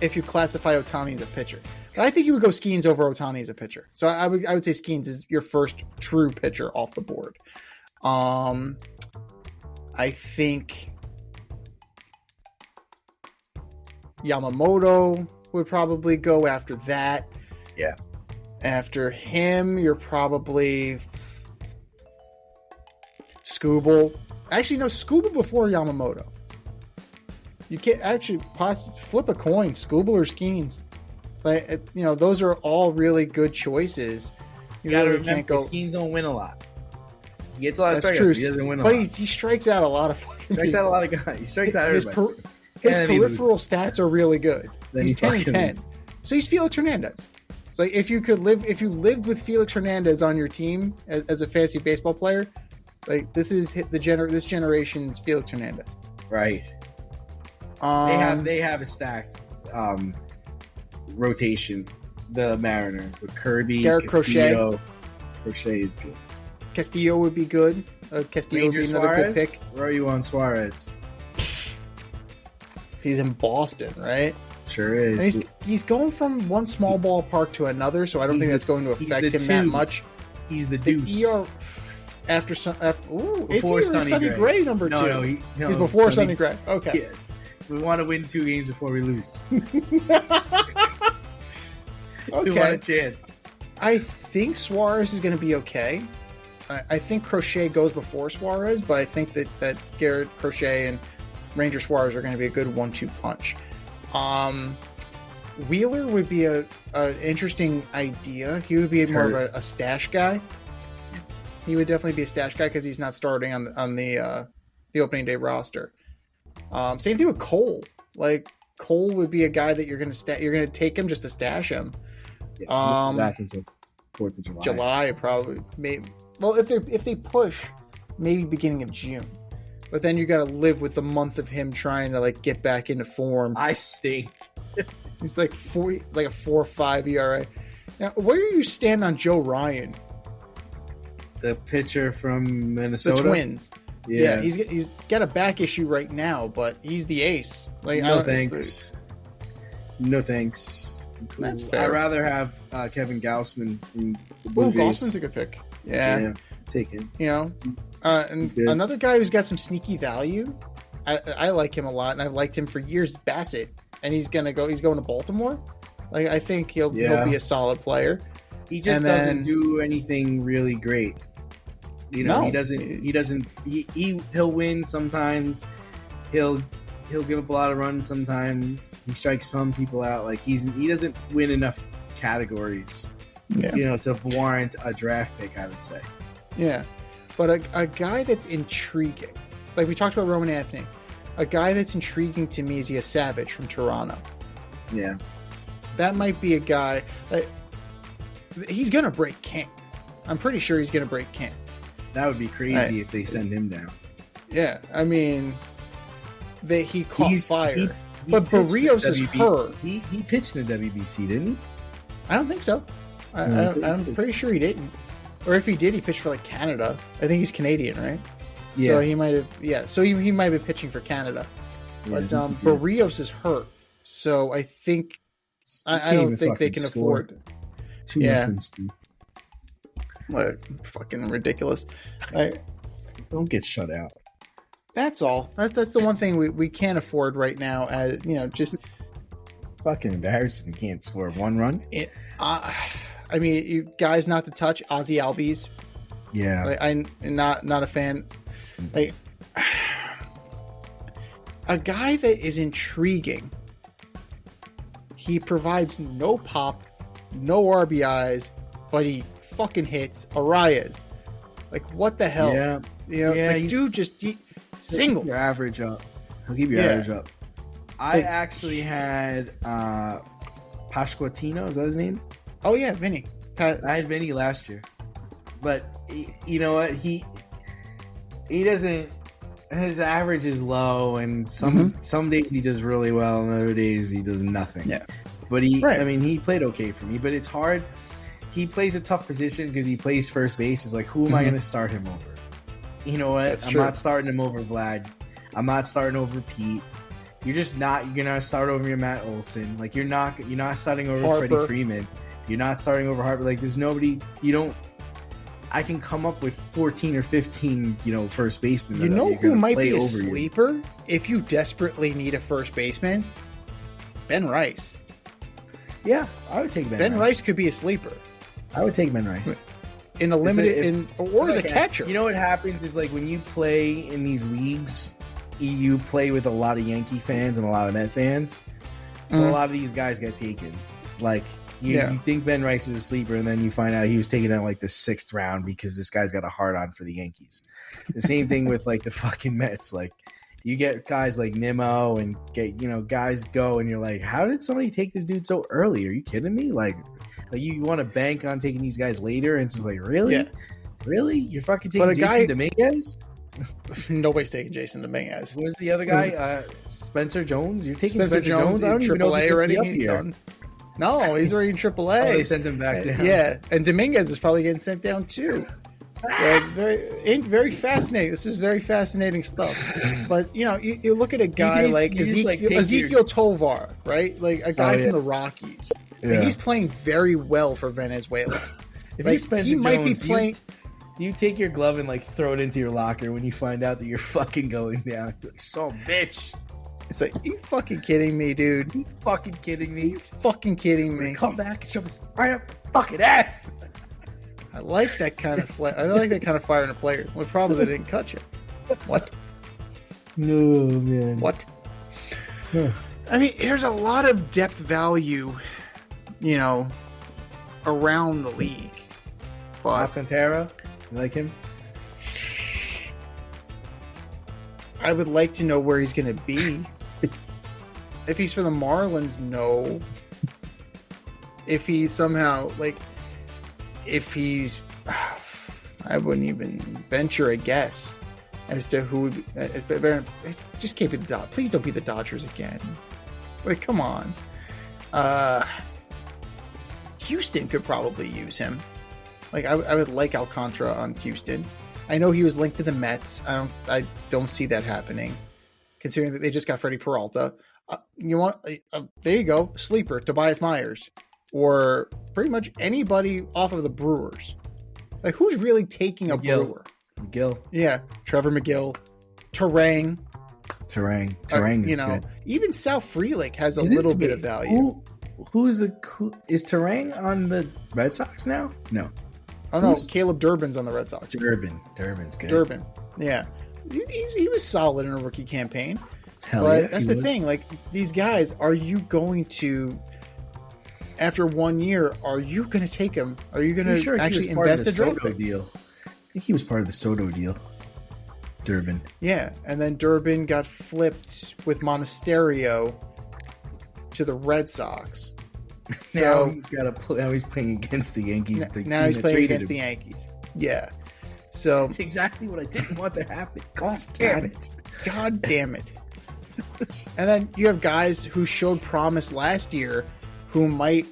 If you classify Ohtani as a pitcher. But I think you would go Skeens over Ohtani as a pitcher. So I would say Skeens is your first true pitcher off the board. I think Yamamoto would probably go after that. Yeah. After him, you're probably Skubal. Actually, no, Skubal before Yamamoto. You can't actually flip a coin, Skubal or Skeens. But those are all really good choices. You gotta remember, Skeens don't win a lot. He gets a lot of strikeouts, but he doesn't win a lot. But he strikes out a lot of fucking strikes out a lot of guys. He strikes out everybody. His peripheral stats are really good. Then he's 10-10. So he's Felix Hernandez. So if you lived with Felix Hernandez on your team as a fantasy baseball player, like this is this generation's Felix Hernandez. Right. They have a stacked rotation. The Mariners with Kirby, Garrett Castillo. Crochet is good. Castillo would be good. Castillo would be another good pick. Where are you on Suarez? He's in Boston, right? Sure is. And he's going from one small ballpark to another, so I don't think that's going to affect him that much. He's the deuce. After before Sonny Gray number 2? No, he's before Sonny Gray. Okay. Yes. We want to win 2 games before we lose. Okay. We want a chance. I think Suarez is going to be okay. I think Crochet goes before Suarez, but I think that Garrett Crochet and Ranger Suarez are going to be a good 1-2 punch. Wheeler would be an interesting idea. He would be more of a stash guy. He would definitely be a stash guy because he's not starting on the opening day roster. Same thing with Cole. Like Cole would be a guy that you're going to take him just to stash him. Yeah, back until 4th of July. July probably. Maybe. Well, if they push, maybe beginning of June. But then you got to live with the month of him trying to get back into form. I stink. He's like a 4.5 ERA. Now, where do you stand on Joe Ryan? The pitcher from Minnesota, the Twins. Yeah, he's got a back issue right now, but he's the ace. No thanks. No thanks. Cool. That's fair. I'd rather have Kevin Gausman from the Blue Jays. Gausman's a good pick. Yeah. Take him. And another guy who's got some sneaky value. I like him a lot, and I've liked him for years. Bassett, and he's going to Baltimore. I think he'll be a solid player. He just doesn't do anything really great. He doesn't. He'll win sometimes. He'll give up a lot of runs sometimes. He strikes some people out. He doesn't win enough categories, to warrant a draft pick, I would say. Yeah, but a guy that's intriguing, like we talked about Roman Anthony, a guy that's intriguing to me is Savage from Toronto. Yeah, that might be a guy. He's gonna break camp. I'm pretty sure he's gonna break camp. That would be crazy if they send him down. Yeah, I mean, he caught fire. He but Barrios is hurt. He pitched in the WBC, didn't he? I don't think so. I'm pretty sure he didn't. Or if he did, he pitched for like Canada. I think he's Canadian, right? Yeah. So he might have. Yeah. So he might be pitching for Canada. But Barrios is hurt. So I think I don't think they can afford. 2-0, Steve. What fucking ridiculous! Don't get shut out. That's all. That's the one thing we can't afford right now. As just fucking embarrassing. You can't score 1 run. I mean, you guys not to touch Ozzy Albies. Yeah, I'm not a fan. Like a guy that is intriguing. He provides no pop, no RBIs, but he fucking hits Arias. Like what the hell? Yeah, dude just singles. Keep your average up. He'll keep your average up. I actually had Pasquantino. Is that his name? Oh yeah, Vinny. I had Vinny last year, but you know what? He doesn't. His average is low, and some days he does really well, and other days he does nothing. Yeah, but I mean, he played okay for me. But it's hard. He plays a tough position because he plays first base. It's like, who am I going to start him over? You know what? I'm not starting him over Vlad. I'm not starting over Pete. You're just not. You're gonna start over your Matt Olson. Like you're not starting over Harper. Freddie Freeman. You're not starting over Harper. Like there's nobody. You don't. I can come up with 14 or 15, first basemen. You know who might be a sleeper if you desperately need a first baseman? Ben Rice. Yeah, I would take Ben. Ben Rice could be a sleeper. I would take Ben Rice in a limited or as a catcher. You know what happens is like when you play in these leagues, you play with a lot of Yankee fans and a lot of Met fans, so a lot of these guys get taken. Like you think Ben Rice is a sleeper, and then you find out he was taken out like the 6th round because this guy's got a hard on for the Yankees. The same thing with like the fucking Mets. Like you get guys like Nimmo and get guys go, and you're like, how did somebody take this dude so early? Are you kidding me? Like you want to bank on taking these guys later, and it's just like, really? Yeah. Really? You're fucking taking Jason Dominguez? Nobody's taking Jason Dominguez. Who's the other guy? Spencer Jones? You're taking Spencer Jones? I don't even know if he's already. He's done. No, he's already in AAA. Oh, they sent him back down. Yeah, and Dominguez is probably getting sent down too. So it's very fascinating. This is very fascinating stuff. But you look at a guy like Ezekiel Tovar, right? Like a guy from the Rockies. Yeah. Like he's playing very well for Venezuela. He might be playing. You take your glove and throw it into your locker when you find out that you're fucking going down. You're like, so bitch. It's like, you fucking kidding me, dude? You fucking kidding me? You fucking kidding me? Come back and shove us right up your fucking ass. I like that kind of I like that kind of fire in a player. The problem is I didn't cut you. What? No, man. What? I mean, there's a lot of depth value, around the league. But Alcantara, you like him? I would like to know where he's going to be. If he's for the Marlins, no. If he's somehow, I wouldn't even venture a guess as to who would, just can't be the Dodgers. Please don't be the Dodgers again. Wait, come on. Houston could probably use him. I would like Alcantara on Houston. I know he was linked to the Mets. I don't see that happening, considering that they just got Freddie Peralta. There you go, sleeper Tobias Myers, or pretty much anybody off of the Brewers. Who's really taking a Brewer? McGill. Yeah, Trevor McGill, Terang. Terang. Is good. Even Sal Frelick has a little bit of value. Who is Terang on the Red Sox now? No. Oh no, Caleb Durbin's on the Red Sox. Durbin's good. Durbin, yeah, he was solid in a rookie campaign. But that's the thing. These guys, are you going to, after 1 year, are you going to take him? Are you going to actually invest a draft pick deal? I think he was part of the Soto deal. Durbin. Yeah, and then Durbin got flipped with Monasterio to the Red Sox. Now he's playing against the Yankees. Now he's playing against the Yankees. Yeah. So That's exactly what I didn't want to happen. God damn it. God damn it. And then you have guys who showed promise last year who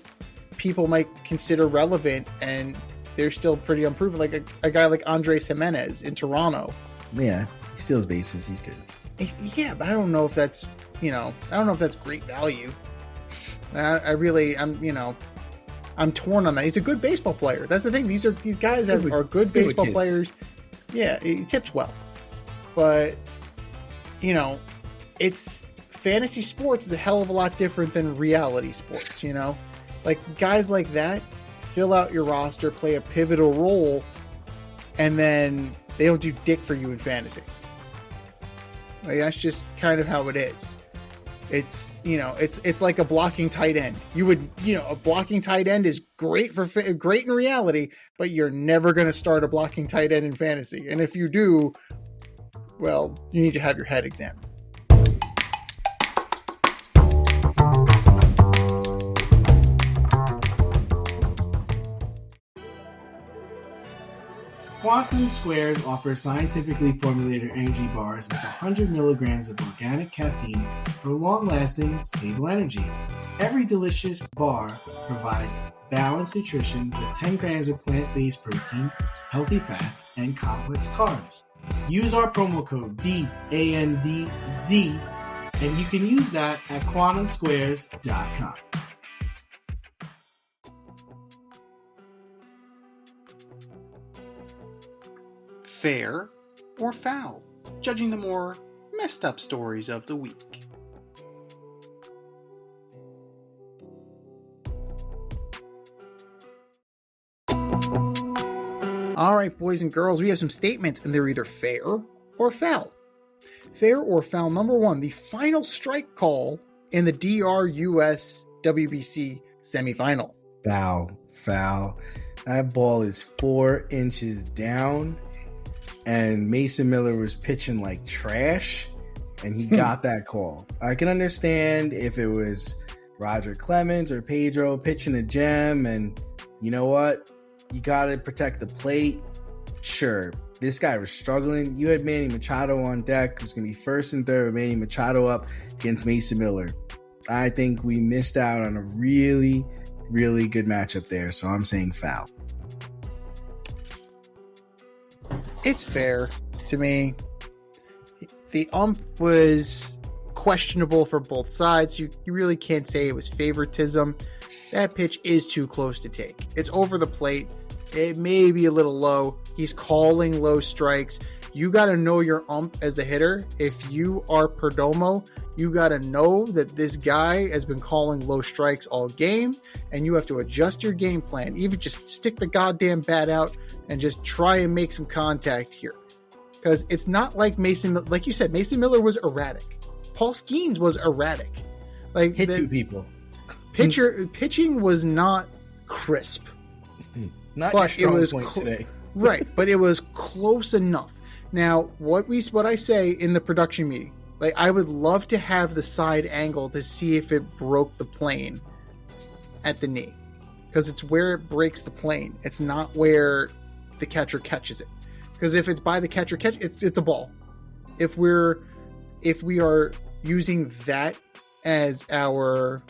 people might consider relevant, and they're still pretty unproven. Like a guy like Andres Jimenez in Toronto. Yeah, he steals bases. He's good. Yeah, but I don't know if that's, great value. I'm torn on that. He's a good baseball player. That's the thing. These guys are good baseball players. Yeah, he tips well. But, it's fantasy sports is a hell of a lot different than reality sports, Like guys like that fill out your roster, play a pivotal role, and then they don't do dick for you in fantasy. Like, that's just kind of how it is. It's like a blocking tight end. A blocking tight end is great in reality, but you're never going to start a blocking tight end in fantasy. And if you do, well, you need to have your head examined. Quantum Squares offers scientifically formulated energy bars with 100 milligrams of organic caffeine for long-lasting, stable energy. Every delicious bar provides balanced nutrition with 10 grams of plant-based protein, healthy fats, and complex carbs. Use our promo code DANDZ, and you can use that at quantumsquares.com. Fair or foul, judging the more messed up stories of the week. All right, boys and girls, we have some statements, and they're either fair or foul. Fair or foul, number one, the final strike call in the DR-US WBC semifinal. Foul. That ball is 4 inches down, and Mason Miller was pitching like trash, and he got that call. I can understand if it was Roger Clemens or Pedro pitching a gem, and you know what? You got to protect the plate. Sure, this guy was struggling. You had Manny Machado on deck, who's going to be first and third with Manny Machado up against Mason Miller. I think we missed out on a really, really good matchup there, so I'm saying foul. It's fair to me. The ump was questionable for both sides. You really can't say it was favoritism. That pitch is too close to take. It's over the plate. It may be a little low. He's calling low strikes. You got to know your ump as a hitter. If you are Perdomo, you got to know that this guy has been calling low strikes all game, and you have to adjust your game plan. Even just stick the goddamn bat out and just try and make some contact here. Because it's not like like you said, Mason Miller was erratic. Paul Skeens was erratic. Like hit two people. Pitching was not crisp. Not your strong point today. Right, but it was close enough. Now, what I say in the production meeting, like I would love to have the side angle to see if it broke the plane at the knee, because it's where it breaks the plane. It's not where the catcher catches it. Because if it's by the catcher catch, it's a ball. If we are using that as our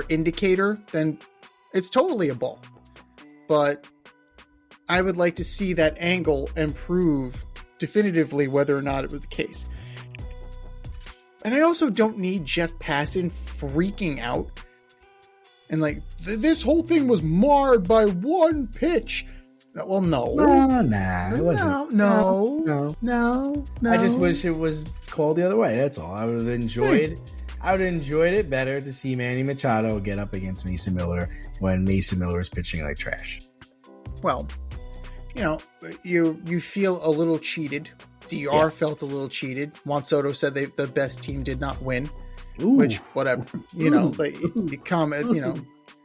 indicator, then it's totally a ball. But I would like to see that angle and prove definitively whether or not it was the case. And I also don't need Jeff Passan freaking out and like, this whole thing was marred by one pitch. Well, no. It wasn't. No. I just wish it was called the other way. That's all. I would have enjoyed it better to see Manny Machado get up against Mason Miller when Mason Miller is pitching like trash. Well, you feel a little cheated. DR felt a little cheated. Juan Soto said the best team did not win. Ooh. Which, whatever, but you comment,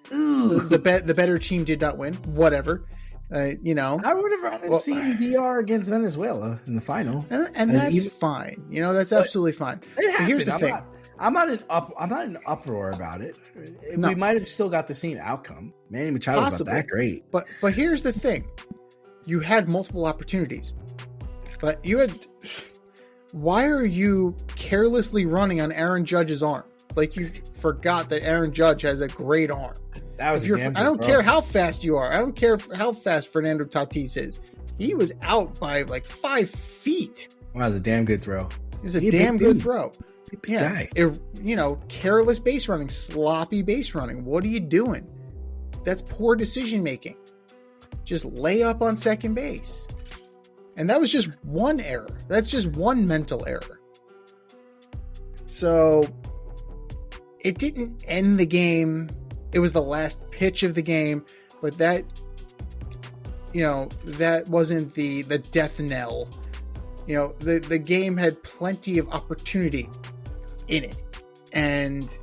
the better team did not win. Whatever, I would have rather seen DR against Venezuela in the final, and that's fine. That's absolutely fine. But here's the thing: I'm not in uproar about it. No. We might have still got the same outcome. Manny Machado's not that great. But here's the thing. You had multiple opportunities. But you had... Why are you carelessly running on Aaron Judge's arm? Like you forgot that Aaron Judge has a great arm. That was I don't care how fast you are. I don't care how fast Fernando Tatis is. He was out by like 5 feet. Wow, that was a damn good throw. It was a damn good throw. Yeah, careless base running, sloppy base running. What are you doing? That's poor decision making. Just lay up on second base. And that was just one error. That's just one mental error. So it didn't end the game. It was the last pitch of the game, but that wasn't the death knell. The game had plenty of opportunity in it. And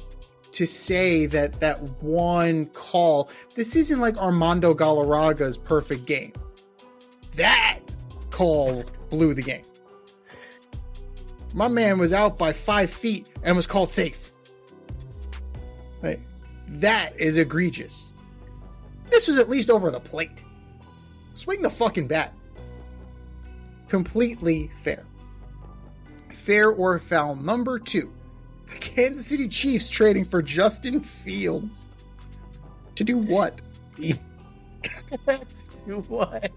to say that one call, this isn't like Armando Galarraga's perfect game. That call blew the game. My man was out by 5 feet and was called safe. Right? That is egregious. This was at least over the plate. Swing the fucking bat. Completely fair. Fair or foul. Number 2. The Kansas City Chiefs trading for Justin Fields. To do what? Do what?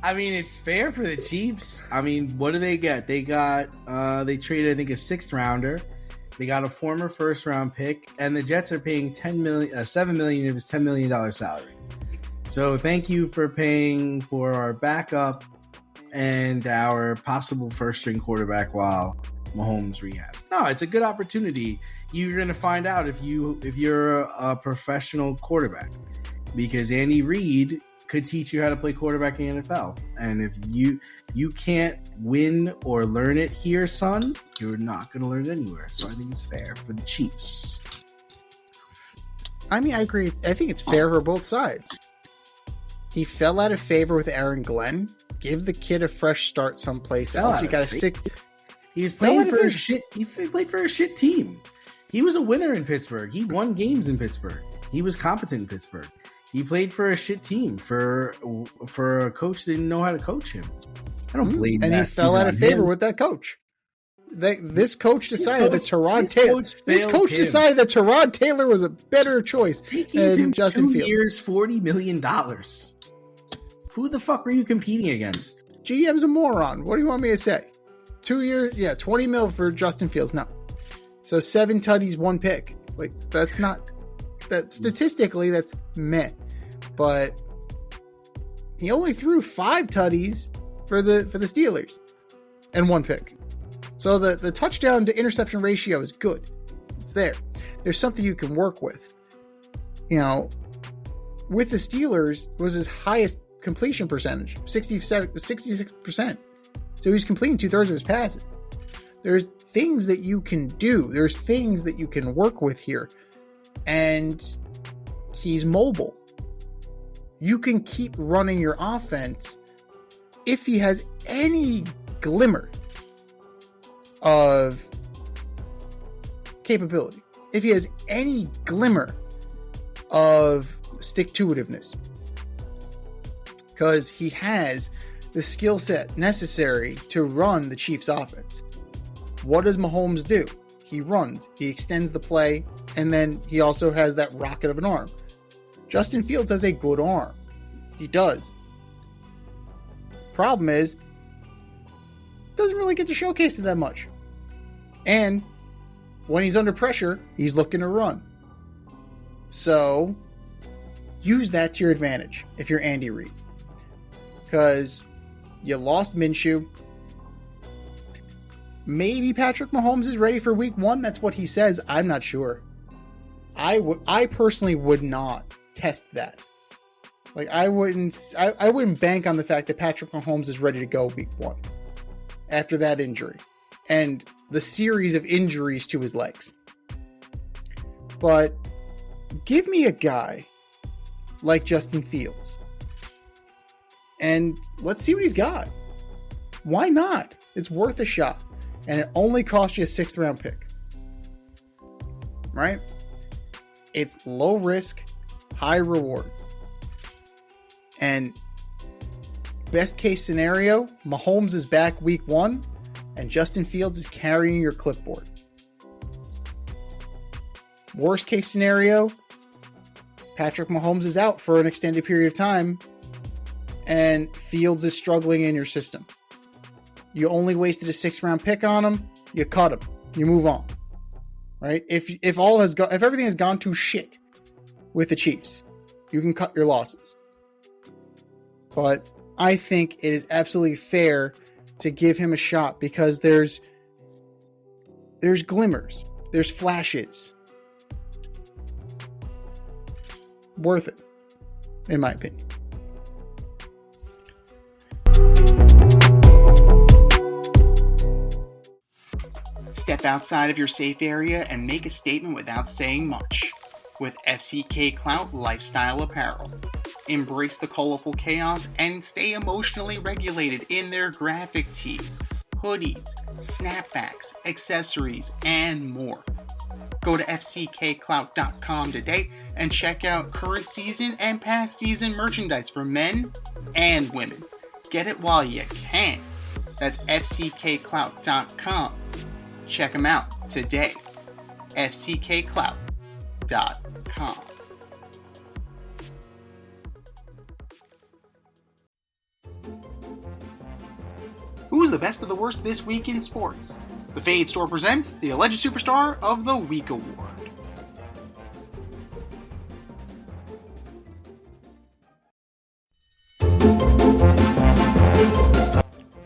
I mean, it's fair for the Chiefs. I mean, what do they get? They traded, I think, a 6th rounder. They got a former 1st round pick, and the Jets are paying $7 million of his $10 million salary. So thank you for paying for our backup and our possible first-string quarterback while Mahomes rehabs. No, it's a good opportunity. You're going to find out if you're a professional quarterback, because Andy Reid could teach you how to play quarterback in the NFL. And if you can't win or learn it here, son, you're not going to learn it anywhere. So I think it's fair for the Chiefs. I mean, I agree. I think it's fair for both sides. He fell out of favor with Aaron Glenn. Give the kid a fresh start someplace else. You got a sick. He was playing for a shit. He played for a shit team. He was a winner in Pittsburgh. He won games in Pittsburgh. He was competent in Pittsburgh. He played for a shit team for a coach that didn't know how to coach him. I don't blame him. And he fell out of favor with that coach. This coach decided that Tyrod Taylor was a better choice than Justin Fields. 2 years, $40 million. Who the fuck were you competing against? GM's a moron. What do you want me to say? 2 years, yeah, $20 million for Justin Fields. No. So 7 tutties, 1 pick. Like, that's not... That statistically, that's meh. But he only threw 5 tutties for the Steelers and 1 pick. So the touchdown to interception ratio is good. It's there. There's something you can work with. With the Steelers was his highest completion percentage, 66%. So he's completing 2/3 of his passes. There's things that you can do. There's things that you can work with here. And he's mobile. You can keep running your offense if he has any glimmer of capability. If he has any glimmer of stick-to-itiveness. Because he has the skill set necessary to run the Chiefs' offense. What does Mahomes do? He runs. He extends the play. And then he also has that rocket of an arm. Justin Fields has a good arm. He does. Problem is, doesn't really get to showcase it that much. And when he's under pressure, he's looking to run. So, use that to your advantage if you're Andy Reid. Because you lost Minshew. Maybe Patrick Mahomes is ready for week 1. That's what he says. I'm not sure. I personally would not test that. Like, I wouldn't bank on the fact that Patrick Mahomes is ready to go week 1 after that injury and the series of injuries to his legs. But give me a guy like Justin Fields and let's see what he's got. Why not? It's worth a shot. And it only cost you a 6th round pick. right? It's low risk, high reward. And best case scenario, Mahomes is back week 1 and Justin Fields is carrying your clipboard. Worst case scenario, Patrick Mahomes is out for an extended period of time and Fields is struggling in your system. You only wasted a 6th-round pick on him, you cut him, you move on. Right? If everything has gone to shit with the Chiefs, you can cut your losses. But I think it is absolutely fair to give him a shot because there's glimmers, there's flashes. Worth it, in my opinion. Step outside of your safe area and make a statement without saying much with FCK Clout Lifestyle Apparel. Embrace the colorful chaos and stay emotionally regulated in their graphic tees, hoodies, snapbacks, accessories, and more. Go to fckclout.com today and check out current season and past season merchandise for men and women. Get it while you can. That's fckclout.com. Check them out today. fckclout.com. Who's the best of the worst this week in sports? The Fade Store presents the Alleged Superstar of the Week Award.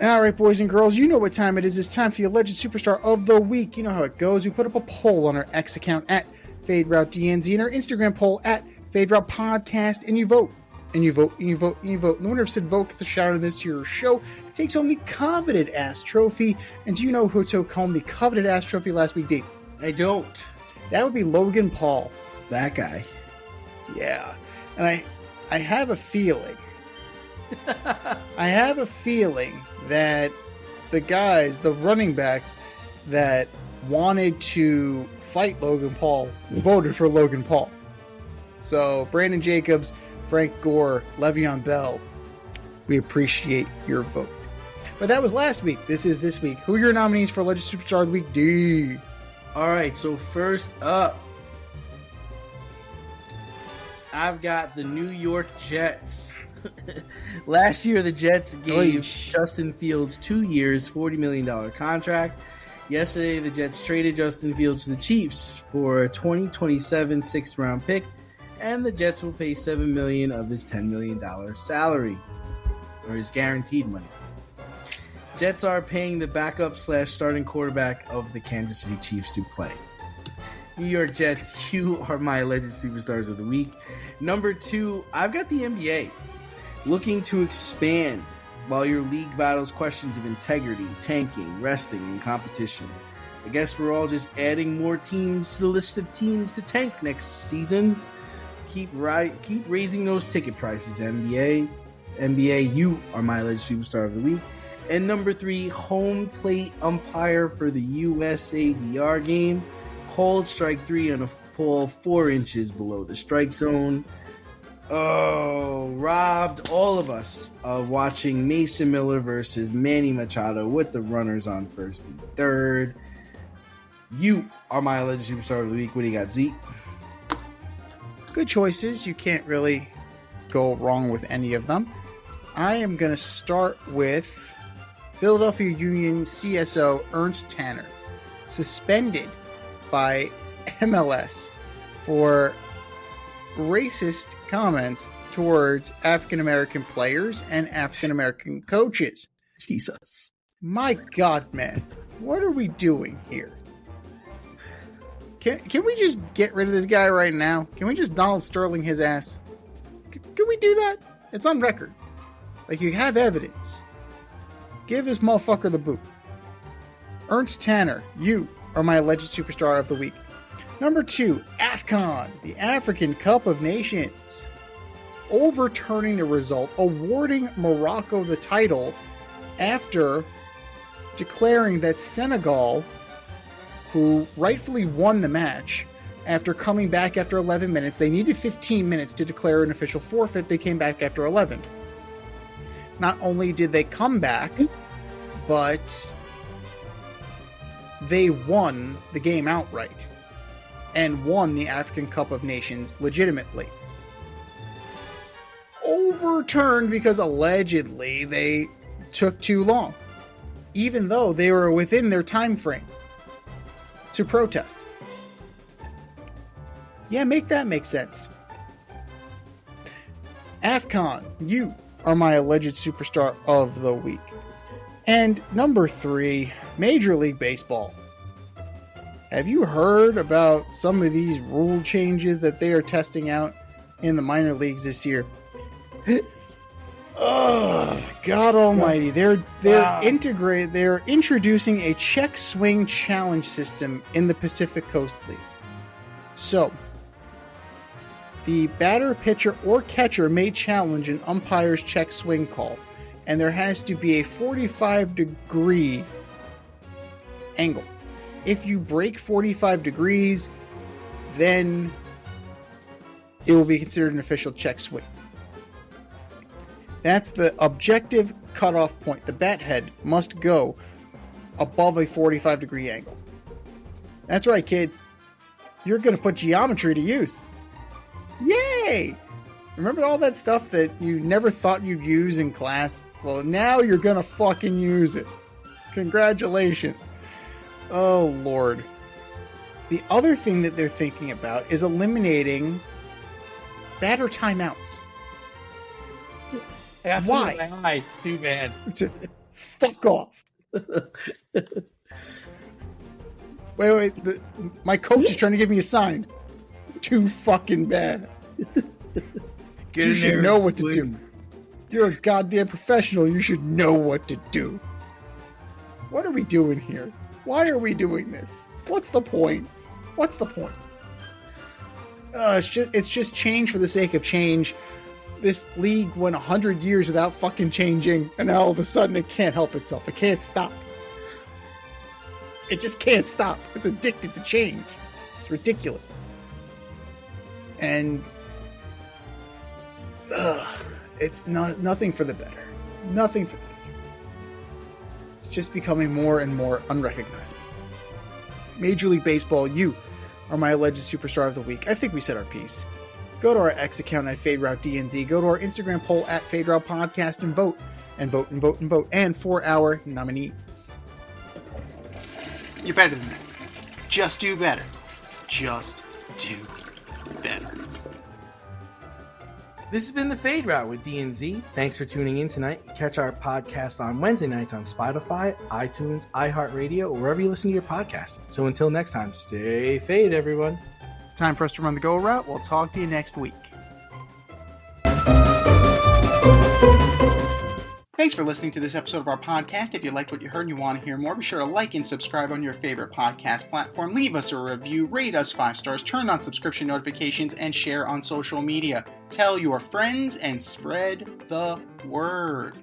Alright, boys and girls, you know what time it is. It's time for the Alleged Superstar of the Week. You know how it goes. We put up a poll on our X account at FadeRouteDNZ and our Instagram poll at FadeRoutePodcast, and you vote. And you vote, and you vote, and you vote. And the winner of said vote gets a shout out of this year's show. It takes home the coveted ass trophy. And do you know who took home the coveted ass trophy last week, Dave? I don't. That would be Logan Paul. That guy. Yeah. And I have a feeling. I have a feeling that the guys, the running backs that wanted to fight Logan Paul voted for Logan Paul. So, Brandon Jacobs, Frank Gore, Le'Veon Bell, we appreciate your vote. But that was last week. This is this week. Who are your nominees for Alleged Superstar of the Week, D? All right, so first up, I've got the New York Jets. Last year, the Jets gave Justin Fields 2 years, $40 million contract. Yesterday, the Jets traded Justin Fields to the Chiefs for a 2027 6th-round pick, and the Jets will pay $7 million of his $10 million salary, or his guaranteed money. Jets are paying the backup/starting quarterback of the Kansas City Chiefs to play. New York Jets, you are my Alleged Superstars of the Week. Number 2, I've got the NBA. Looking to expand while your league battles questions of integrity, tanking, resting, and competition. I guess we're all just adding more teams to the list of teams to tank next season. Keep raising those ticket prices, NBA. NBA, you are my Alleged Superstar of the Week. And number 3, home plate umpire for the USADR game. Called strike 3 on a ball 4 inches below the strike zone. Oh, robbed all of us of watching Mason Miller versus Manny Machado with the runners on first and third. You are my Alleged Superstar of the Week. What do you got, Zeke? Good choices. You can't really go wrong with any of them. I am going to start with Philadelphia Union CSO Ernst Tanner, suspended by MLS for racist comments towards African-American players and African-American coaches. Jesus. My God, man. What are we doing here? Can we just get rid of this guy right now? Can we just Donald Sterling his ass? Can we do that? It's on record. Like, you have evidence. Give this motherfucker the boot. Ernst Tanner, you are my Alleged Superstar of the Week. Number 2, AFCON, the African Cup of Nations. Overturning the result, awarding Morocco the title after declaring that Senegal, who rightfully won the match, after coming back after 11 minutes. They needed 15 minutes to declare an official forfeit. They came back after 11. Not only did they come back, but they won the game outright and won the African Cup of Nations legitimately. Overturned because allegedly they took too long, even though they were within their time frame to protest. Yeah, make that make sense. AFCON, you are my alleged superstar of the week. And number 3, Major League Baseball. Have you heard about some of these rule changes that they are testing out in the minor leagues this year? Oh, God almighty. They're introducing a check swing challenge system in the Pacific Coast League. So, the batter, pitcher, or catcher may challenge an umpire's check swing call, and there has to be a 45-degree angle. If you break 45 degrees, then it will be considered an official check swing. That's the objective cutoff point. The bat head must go above a 45-degree angle. That's right, kids. You're going to put geometry to use. Yay! Remember all that stuff that you never thought you'd use in class? Well, now you're going to fucking use it. Congratulations. Oh, Lord. The other thing that they're thinking about is eliminating batter timeouts. Why? Too bad. Fuck off. Wait. My coach is trying to give me a sign. Too fucking bad. You should know what to do. You're a goddamn professional. You should know what to do. What are we doing here? Why are we doing this? What's the point? It's just change for the sake of change. This league went 100 years without fucking changing, and now all of a sudden it can't help itself. It can't stop. It just can't stop. It's addicted to change. It's ridiculous. And it's nothing for the better. Nothing for the better. It's just becoming more and more unrecognizable. Major League Baseball, you are my alleged superstar of the week. I think we said our piece. Go to our X account at FadeRouteDNZ. Go to our Instagram poll at FadeRoutePodcast and vote. And vote and vote and vote. And for our nominees. You're better than that. Just do better. Just do better. This has been the Fade Route with DNZ. Thanks for tuning in tonight. Catch our podcast on Wednesday nights on Spotify, iTunes, iHeartRadio, or wherever you listen to your podcast. So until next time, stay fade, everyone. Time for us to run the go route. We'll talk to you next week. Thanks for listening to this episode of our podcast. If you liked what you heard and you want to hear more, be sure to like and subscribe on your favorite podcast platform. Leave us a review, rate us 5 stars, turn on subscription notifications, and share on social media. Tell your friends and spread the word.